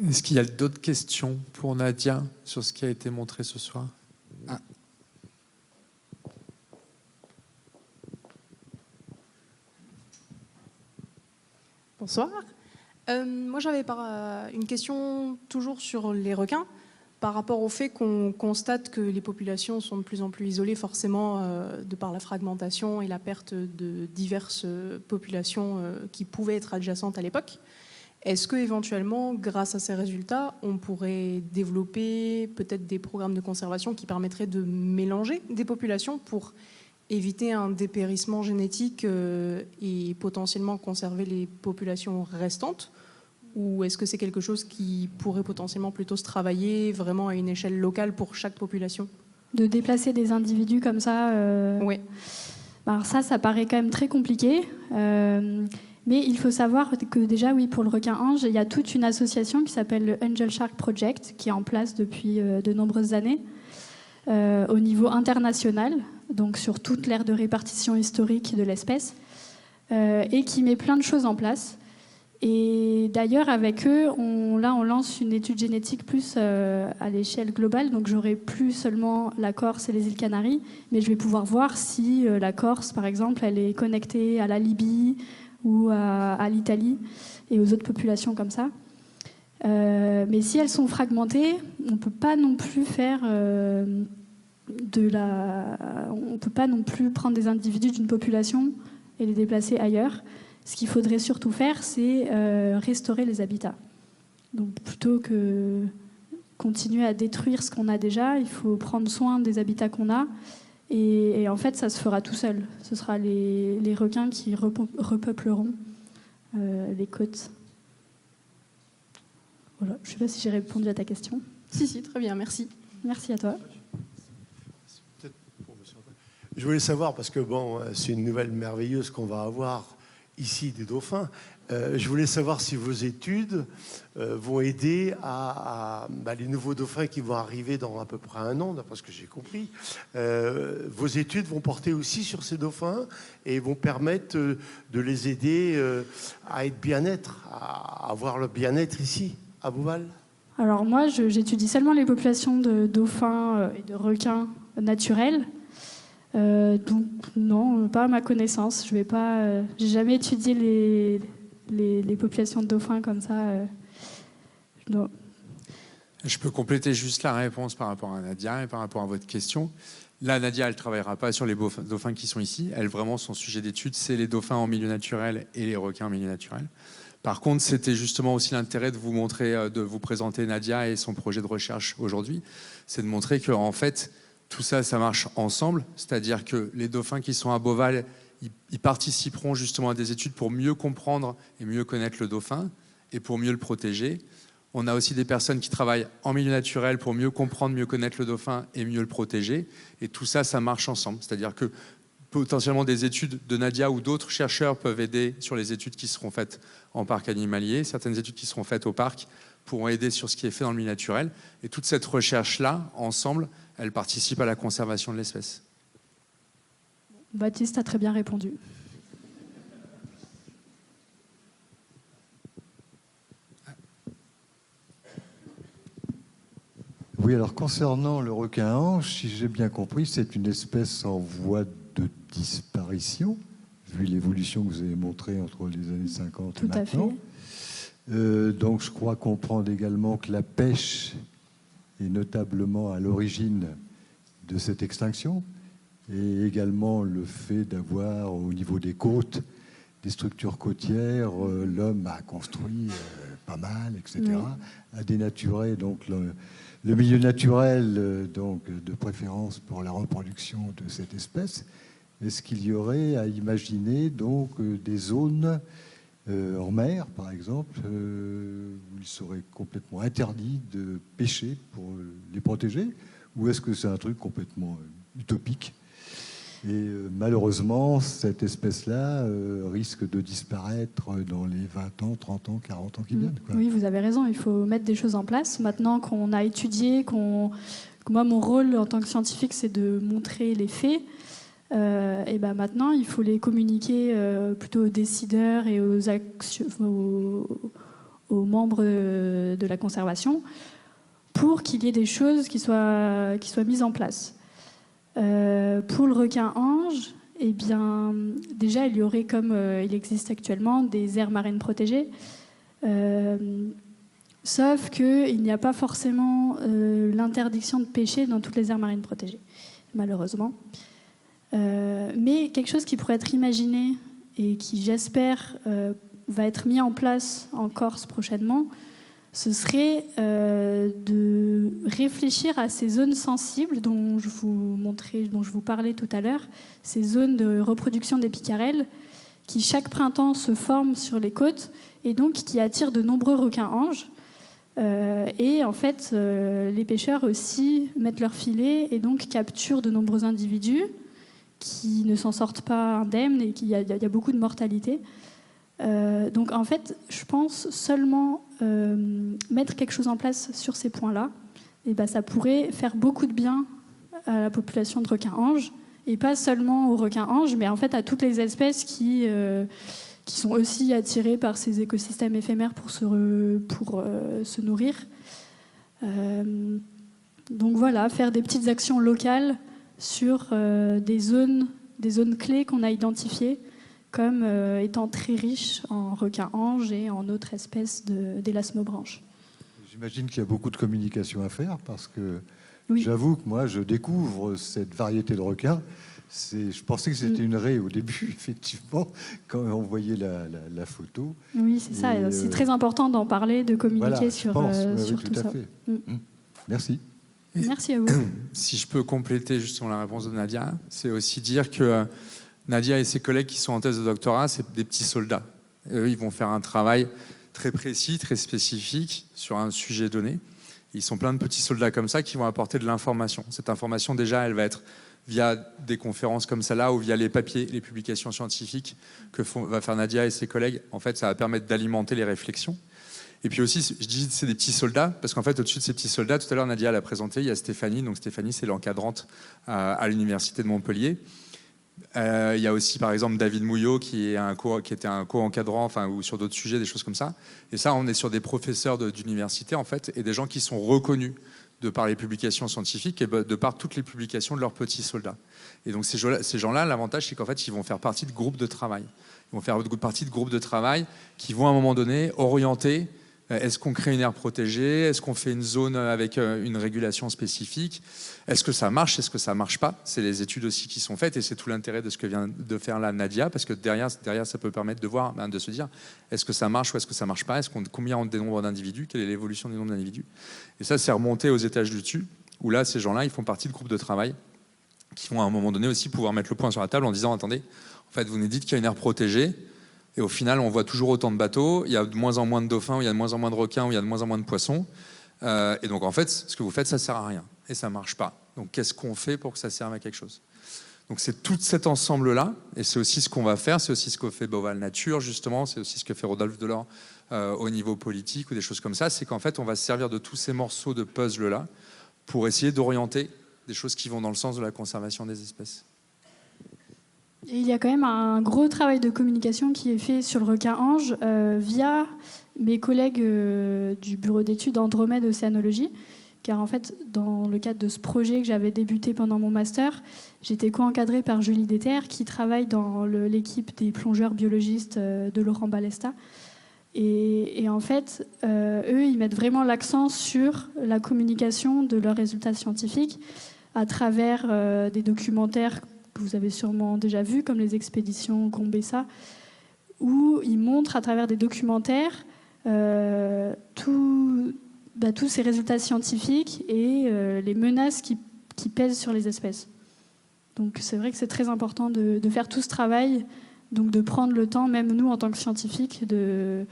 Est-ce qu'il y a d'autres questions pour Nadia sur ce qui a été montré ce soir? Bonsoir. Moi, j'avais une question toujours sur les requins, par rapport au fait qu'on constate que les populations sont de plus en plus isolées, forcément, de par la fragmentation et la perte de diverses populations qui pouvaient être adjacentes à l'époque. Est-ce qu'éventuellement, grâce à ces résultats, on pourrait développer peut-être des programmes de conservation qui permettraient de mélanger des populations pour éviter un dépérissement génétique et potentiellement conserver les populations restantes? Ou est-ce que c'est quelque chose qui pourrait potentiellement plutôt se travailler vraiment à une échelle locale pour chaque population? De déplacer des individus comme ça, Oui. Alors ça paraît quand même très compliqué. Mais il faut savoir que déjà, oui, pour le requin-ange, il y a toute une association qui s'appelle le Angel Shark Project, qui est en place depuis de nombreuses années, au niveau international, donc sur toute l'aire de répartition historique de l'espèce, et qui met plein de choses en place. Et d'ailleurs, avec eux, on lance une étude génétique plus à l'échelle globale, donc j'aurai plus seulement la Corse et les îles Canaries, mais je vais pouvoir voir si la Corse, par exemple, elle est connectée à la Libye, ou à l'Italie et aux autres populations comme ça. Mais si elles sont fragmentées, on ne peut pas non plus faire on peut pas non plus prendre des individus d'une population et les déplacer ailleurs. Ce qu'il faudrait surtout faire, c'est restaurer les habitats. Donc plutôt que continuer à détruire ce qu'on a déjà, il faut prendre soin des habitats qu'on a. Et en fait, ça se fera tout seul. Ce sera les requins qui repeupleront les côtes. Voilà. Je ne sais pas si j'ai répondu à ta question. Si, très bien, merci. Merci à toi. Je voulais savoir, parce que bon, c'est une nouvelle merveilleuse qu'on va avoir ici des dauphins. Je voulais savoir si vos études vont aider à les nouveaux dauphins qui vont arriver dans à peu près un an, d'après ce que j'ai compris. Vos études vont porter aussi sur ces dauphins et vont permettre de les aider à être bien-être, à avoir le bien-être ici, à Beauval. Alors moi, j'étudie seulement les populations de dauphins et de requins naturels. Donc non, pas à ma connaissance. J'ai jamais étudié les populations de dauphins comme ça. Non. Je peux compléter juste la réponse par rapport à Nadia et par rapport à votre question. Là, Nadia, elle ne travaillera pas sur les dauphins qui sont ici. Elle, vraiment, son sujet d'étude, c'est les dauphins en milieu naturel et les requins en milieu naturel. Par contre, c'était justement aussi l'intérêt de vous montrer, de vous présenter Nadia et son projet de recherche aujourd'hui. C'est de montrer qu'en fait, tout ça, ça marche ensemble. C'est-à-dire que les dauphins qui sont à Beauval, ils participeront justement à des études pour mieux comprendre et mieux connaître le dauphin et pour mieux le protéger. On a aussi des personnes qui travaillent en milieu naturel pour mieux comprendre, mieux connaître le dauphin et mieux le protéger. Et tout ça, ça marche ensemble. C'est-à-dire que potentiellement des études de Nadia ou d'autres chercheurs peuvent aider sur les études qui seront faites en parc animalier. Certaines études qui seront faites au parc pourront aider sur ce qui est fait dans le milieu naturel. Et toute cette recherche-là, ensemble, elles participent à la conservation de l'espèce. Baptiste a très bien répondu. Oui, alors concernant le requin-ange, si j'ai bien compris, c'est une espèce en voie de disparition, vu l'évolution que vous avez montrée entre les années 50 et maintenant. Tout à fait. Donc je crois comprendre également que la pêche est notablement à l'origine de cette extinction, et également le fait d'avoir au niveau des côtes des structures côtières, l'homme a construit pas mal, etc., a dénaturé donc le milieu naturel, donc de préférence pour la reproduction de cette espèce. Est-ce qu'il y aurait à imaginer donc des zones en mer, par exemple, où il serait complètement interdit de pêcher pour les protéger, ou est-ce que c'est un truc complètement utopique? Et malheureusement, cette espèce-là risque de disparaître dans les 20 ans, 30 ans, 40 ans qui viennent, quoi. Oui, vous avez raison, il faut mettre des choses en place. Maintenant qu'on a étudié, moi, mon rôle en tant que scientifique, c'est de montrer les faits. Et ben maintenant, il faut les communiquer plutôt aux décideurs et aux membres de la conservation pour qu'il y ait des choses qui soient mises en place. Pour le requin-ange, eh bien, déjà, il y aurait, comme il existe actuellement, des aires marines protégées. Sauf qu'il n'y a pas forcément l'interdiction de pêcher dans toutes les aires marines protégées, malheureusement. Mais quelque chose qui pourrait être imaginé et qui, j'espère, va être mis en place en Corse prochainement, ce serait de réfléchir à ces zones sensibles dont je vous parlais tout à l'heure, ces zones de reproduction des picarelles qui chaque printemps se forment sur les côtes et donc qui attirent de nombreux requins-anges. Et en fait, les pêcheurs aussi mettent leur filet et donc capturent de nombreux individus qui ne s'en sortent pas indemnes et qu'il y a beaucoup de mortalité. Donc en fait, je pense seulement mettre quelque chose en place sur ces points-là, et ben, ça pourrait faire beaucoup de bien à la population de requins-anges, et pas seulement aux requins-anges, mais en fait à toutes les espèces qui sont aussi attirées par ces écosystèmes éphémères pour se nourrir. Donc voilà, faire des petites actions locales sur des zones clés qu'on a identifiées comme étant très riches en requins-anges et en autres espèces d'élasmobranches. J'imagine qu'il y a beaucoup de communication à faire, parce que oui. J'avoue que moi, je découvre cette variété de requins. Je pensais que c'était une raie au début, effectivement, quand on voyait la photo. Oui, c'est ça. C'est très important d'en parler, de communiquer voilà, sur oui, tout ça. Fait. Merci. Merci à vous. Si je peux compléter justement la réponse de Nadia, c'est aussi dire que Nadia et ses collègues qui sont en thèse de doctorat, c'est des petits soldats. Eux, ils vont faire un travail très précis, très spécifique sur un sujet donné. Ils sont plein de petits soldats comme ça qui vont apporter de l'information. Cette information, déjà, elle va être via des conférences comme celle-là ou via les papiers, les publications scientifiques va faire Nadia et ses collègues. En fait, ça va permettre d'alimenter les réflexions. Et puis aussi, je dis c'est des petits soldats, parce qu'en fait, au-dessus de ces petits soldats, tout à l'heure, Nadia l'a présenté, il y a Stéphanie. Donc Stéphanie, c'est l'encadrante à l'Université de Montpellier. Il y a aussi, par exemple, David Mouillot, qui était un co-encadrant, ou sur d'autres sujets, des choses comme ça. Et ça, on est sur des professeurs d'université, en fait, et des gens qui sont reconnus de par les publications scientifiques et de par toutes les publications de leurs petits soldats. Et donc ces gens-là, l'avantage, c'est qu'en fait, ils vont faire partie de groupes de travail. Ils vont faire partie de groupes de travail qui vont, à un moment donné, orienter. Est-ce qu'on crée une aire protégée? Est-ce qu'on fait une zone avec une régulation spécifique? Est-ce que ça marche? Est-ce que ça ne marche pas? C'est les études aussi qui sont faites, et c'est tout l'intérêt de ce que vient de faire là Nadia, parce que derrière ça peut permettre de voir, de se dire, est-ce que ça marche ou est-ce que ça ne marche pas? Combien on dénombre d'individus? Quelle est l'évolution du nombre d'individus? Et ça, c'est remonté aux étages du dessus, où là, ces gens-là, ils font partie de groupes de travail qui vont à un moment donné aussi pouvoir mettre le point sur la table en disant, attendez, en fait, vous nous dites qu'il y a une aire protégée, et au final, on voit toujours autant de bateaux, il y a de moins en moins de dauphins, il y a de moins en moins de requins, il y a de moins en moins de poissons. Et donc, en fait, ce que vous faites, ça ne sert à rien. Et ça ne marche pas. Donc, qu'est-ce qu'on fait pour que ça serve à quelque chose? Donc, c'est tout cet ensemble-là. Et c'est aussi ce qu'on va faire. C'est aussi ce que fait Beauval Nature, justement. C'est aussi ce que fait Rodolphe Delors au niveau politique ou des choses comme ça. C'est qu'en fait, on va se servir de tous ces morceaux de puzzle-là pour essayer d'orienter des choses qui vont dans le sens de la conservation des espèces. Et il y a quand même un gros travail de communication qui est fait sur le requin-ange via mes collègues du bureau d'études Andromède Océanologie, car en fait, dans le cadre de ce projet que j'avais débuté pendant mon master, j'étais co-encadrée par Julie Déterre, qui travaille dans l'équipe des plongeurs biologistes de Laurent Balesta. Et en fait, eux, ils mettent vraiment l'accent sur la communication de leurs résultats scientifiques à travers des documentaires que vous avez sûrement déjà vus, comme les expéditions Gombessa, où ils montrent à travers des documentaires tous ces résultats scientifiques et les menaces qui pèsent sur les espèces. Donc c'est vrai que c'est très important de faire tout ce travail, donc de prendre le temps, même nous en tant que scientifiques, de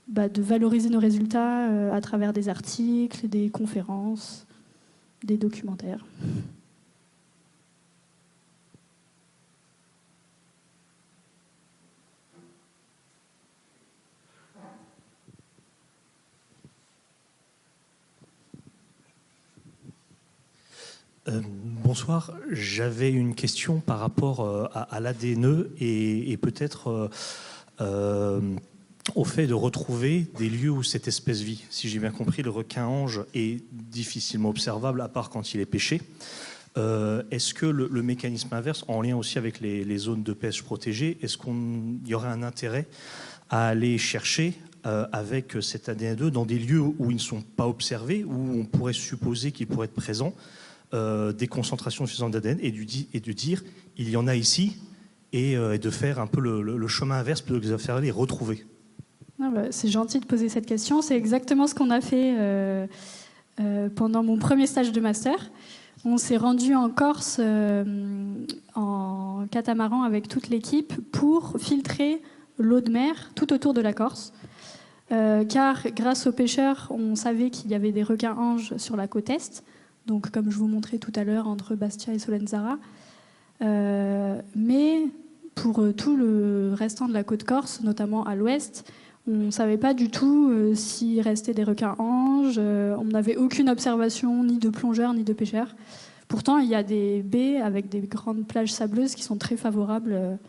valoriser nos résultats à travers des articles, des conférences, des documentaires. Bonsoir, j'avais une question par rapport à l'ADNE et peut-être au fait de retrouver des lieux où cette espèce vit. Si j'ai bien compris, le requin-ange est difficilement observable, à part quand il est pêché. Est-ce que le mécanisme inverse, en lien aussi avec les zones de pêche protégées, est-ce qu'il y aurait un intérêt à aller chercher avec cet ADN2 dans des lieux où ils ne sont pas observés, où on pourrait supposer qu'ils pourraient être présents, des concentrations suffisantes d'ADN et de dire il y en a ici et de faire un peu le chemin inverse plutôt que de faire les retrouver. C'est gentil de poser cette question. C'est exactement ce qu'on a fait pendant mon premier stage de master. On s'est rendu en Corse en catamaran avec toute l'équipe pour filtrer l'eau de mer tout autour de la Corse. Car grâce aux pêcheurs, on savait qu'il y avait des requins-anges sur la côte est. Donc, comme je vous montrais tout à l'heure, entre Bastia et Solenzara. Mais pour tout le restant de la côte corse, notamment à l'ouest, on ne savait pas du tout s'il restait des requins-anges. On n'avait aucune observation ni de plongeurs ni de pêcheurs. Pourtant, il y a des baies avec des grandes plages sableuses qui sont très favorables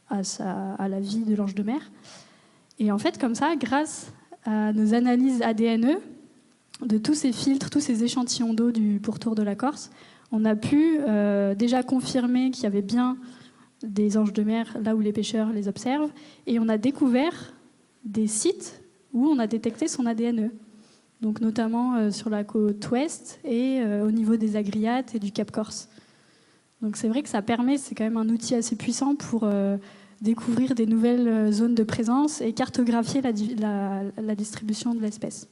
à la vie de l'ange de mer. Et en fait, comme ça, grâce à nos analyses ADNE, de tous ces filtres, tous ces échantillons d'eau du pourtour de la Corse, on a pu déjà confirmer qu'il y avait bien des anges de mer là où les pêcheurs les observent, et on a découvert des sites où on a détecté son ADNE, donc notamment sur la côte ouest et au niveau des Agriates et du Cap Corse. Donc c'est vrai que ça permet, c'est quand même un outil assez puissant pour découvrir des nouvelles zones de présence et cartographier la distribution de l'espèce.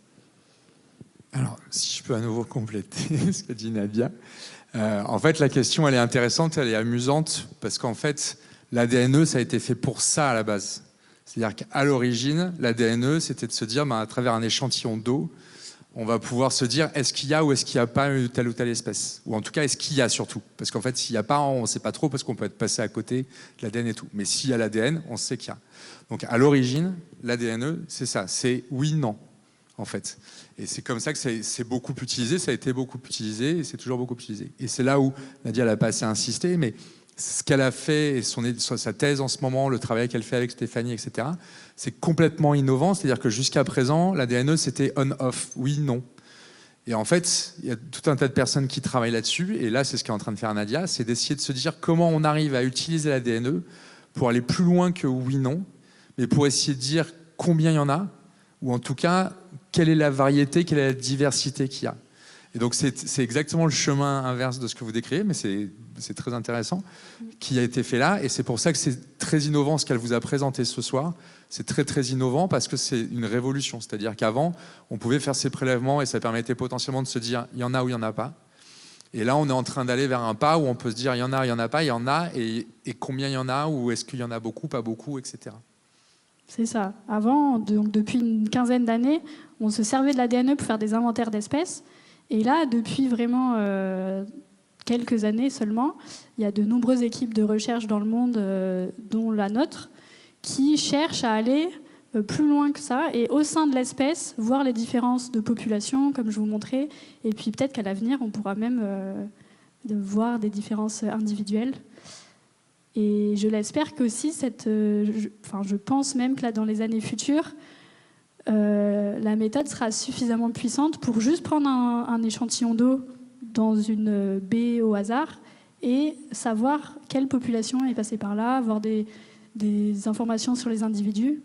Alors, si je peux à nouveau compléter ce qu'a dit Nadia. En fait, la question, elle est intéressante, elle est amusante, parce qu'en fait, l'ADNE, ça a été fait pour ça à la base. C'est-à-dire qu'à l'origine, l'ADNE, c'était de se dire, à travers un échantillon d'eau, on va pouvoir se dire, est-ce qu'il y a ou est-ce qu'il n'y a pas telle ou telle espèce ? Ou en tout cas, est-ce qu'il y a surtout ? Parce qu'en fait, s'il n'y a pas, on ne sait pas trop, parce qu'on peut être passé à côté de l'ADN et tout. Mais s'il y a l'ADN, on sait qu'il y a. Donc, à l'origine, l'ADNE, c'est ça, c'est oui, non, en fait. Et c'est comme ça que c'est beaucoup utilisé, ça a été beaucoup utilisé, et c'est toujours beaucoup utilisé. Et c'est là où Nadia n'a pas assez insisté, mais ce qu'elle a fait, et sa thèse en ce moment, le travail qu'elle fait avec Stéphanie, etc., c'est complètement innovant. C'est-à-dire que jusqu'à présent, l'ADNE, c'était on-off, oui, non. Et en fait, il y a tout un tas de personnes qui travaillent là-dessus, et là, c'est ce qu'est en train de faire Nadia, c'est d'essayer de se dire comment on arrive à utiliser l'ADNE pour aller plus loin que oui, non, mais pour essayer de dire combien il y en a, ou en tout cas, quelle est la variété, quelle est la diversité qu'il y a. Et donc, c'est exactement le chemin inverse de ce que vous décrivez, mais c'est très intéressant, qui a été fait là. Et c'est pour ça que c'est très innovant ce qu'elle vous a présenté ce soir. C'est très, très innovant parce que c'est une révolution. C'est-à-dire qu'avant, on pouvait faire ces prélèvements et ça permettait potentiellement de se dire il y en a ou il n'y en a pas. Et là, on est en train d'aller vers un pas où on peut se dire il y en a, il n'y en a pas, il y en a, et combien il y en a, ou est-ce qu'il y en a beaucoup, pas beaucoup, etc. C'est ça. Avant, donc depuis une quinzaine d'années, on se servait de l'ADNE pour faire des inventaires d'espèces. Et là, depuis vraiment quelques années seulement, il y a de nombreuses équipes de recherche dans le monde, dont la nôtre, qui cherchent à aller plus loin que ça et au sein de l'espèce, voir les différences de population, comme je vous montrais. Et puis peut-être qu'à l'avenir, on pourra même de voir des différences individuelles. Et je l'espère qu'aussi, je pense même que là, dans les années futures, la méthode sera suffisamment puissante pour juste prendre un échantillon d'eau dans une baie au hasard et savoir quelle population est passée par là, avoir des informations sur les individus.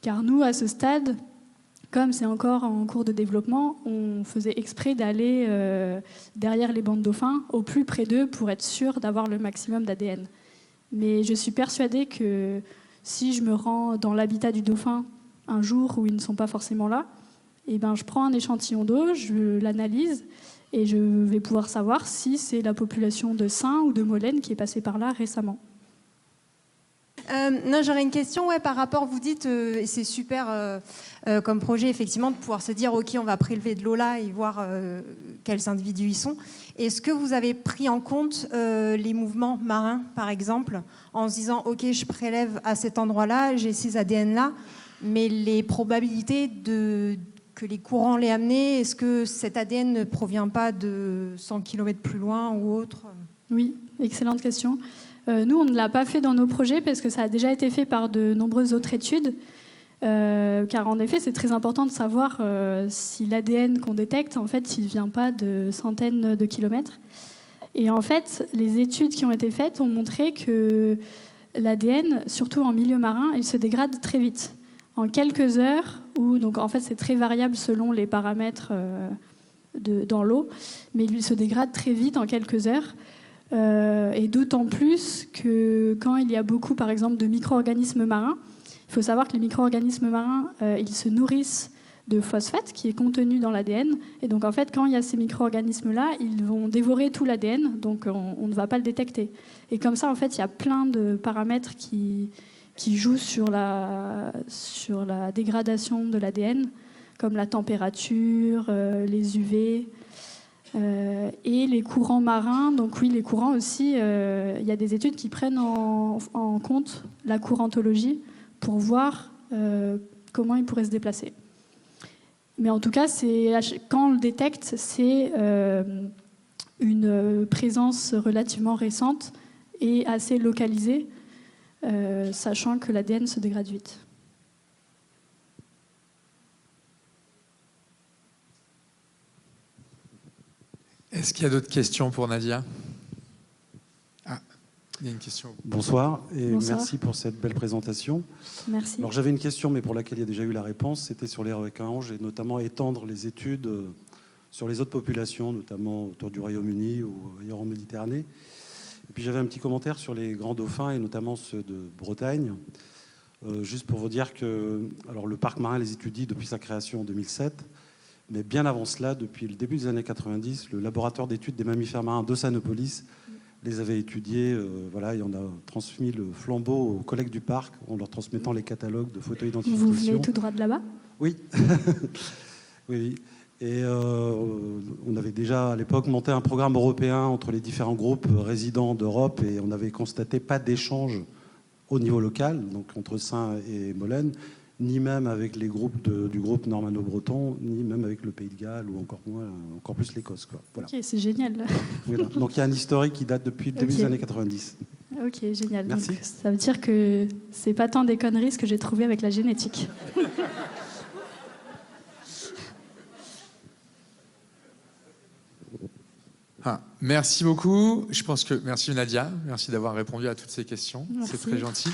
Car nous, à ce stade, comme c'est encore en cours de développement, on faisait exprès d'aller derrière les bancs de dauphins, au plus près d'eux, pour être sûr d'avoir le maximum d'ADN. Mais je suis persuadée que si je me rends dans l'habitat du dauphin un jour où ils ne sont pas forcément là, eh ben, je prends un échantillon d'eau, je l'analyse et je vais pouvoir savoir si c'est la population de Saint ou de Molène qui est passée par là récemment. Non, j'aurais une question par rapport, vous dites, et c'est super comme projet, effectivement, de pouvoir se dire, OK, on va prélever de l'eau là et voir quels individus ils sont. Est-ce que vous avez pris en compte les mouvements marins, par exemple, en se disant, OK, je prélève à cet endroit-là, j'ai ces ADN-là, mais les probabilités que les courants l'aient amené, est-ce que cet ADN ne provient pas de 100 km plus loin ou autre ? Oui, excellente question. Nous, on ne l'a pas fait dans nos projets parce que ça a déjà été fait par de nombreuses autres études. Car en effet, c'est très important de savoir si l'ADN qu'on détecte, en fait, il ne vient pas de centaines de kilomètres. Et en fait, les études qui ont été faites ont montré que l'ADN, surtout en milieu marin, il se dégrade très vite. En quelques heures, donc en fait, c'est très variable selon les paramètres dans l'eau, mais il se dégrade très vite en quelques heures. Et d'autant plus que quand il y a beaucoup, par exemple, de micro-organismes marins, il faut savoir que les micro-organismes marins, ils se nourrissent de phosphate qui est contenu dans l'ADN. Et donc, en fait, quand il y a ces micro-organismes-là, ils vont dévorer tout l'ADN, donc on ne va pas le détecter. Et comme ça, en fait, il y a plein de paramètres qui jouent sur la dégradation de l'ADN, comme la température, les UV... et les courants marins, donc oui, les courants aussi, il y a des études qui prennent en compte la courantologie pour voir comment ils pourraient se déplacer. Mais en tout cas, quand on le détecte, c'est une présence relativement récente et assez localisée, sachant que l'ADN se dégrade vite. Est-ce qu'il y a d'autres questions pour Nadia ? Ah, il y a une question. Bonsoir et Bonsoir. Merci pour cette belle présentation. Merci. Alors j'avais une question, mais pour laquelle il y a déjà eu la réponse. C'était sur les requins-anges et notamment étendre les études sur les autres populations, notamment autour du Royaume-Uni ou ailleurs en Méditerranée. Et puis j'avais un petit commentaire sur les grands dauphins et notamment ceux de Bretagne. Juste pour vous dire que alors le parc marin les étudie depuis sa création en 2007. Mais bien avant cela, depuis le début des années 90, le laboratoire d'études des mammifères marins d'Ossanopolis les avait étudiés. Voilà, et on a transmis le flambeau aux collègues du parc en leur transmettant les catalogues de photo-identification. Vous venez tout droit de là-bas ? Oui. Oui. Et on avait déjà à l'époque monté un programme européen entre les différents groupes résidents d'Europe et on avait constaté pas d'échange au niveau local, donc entre Saint et Molène, ni même avec les groupes du groupe normanno-breton, ni même avec le Pays de Galles ou encore plus l'Écosse. Voilà. Ok, c'est génial. Voilà. Donc il y a un historique qui date depuis le début des années 90. Ok, génial. Merci. Donc, ça veut dire que c'est pas tant des conneries ce que j'ai trouvé avec la génétique. Merci beaucoup. Merci Nadia. Merci d'avoir répondu à toutes ces questions. Merci. C'est très gentil.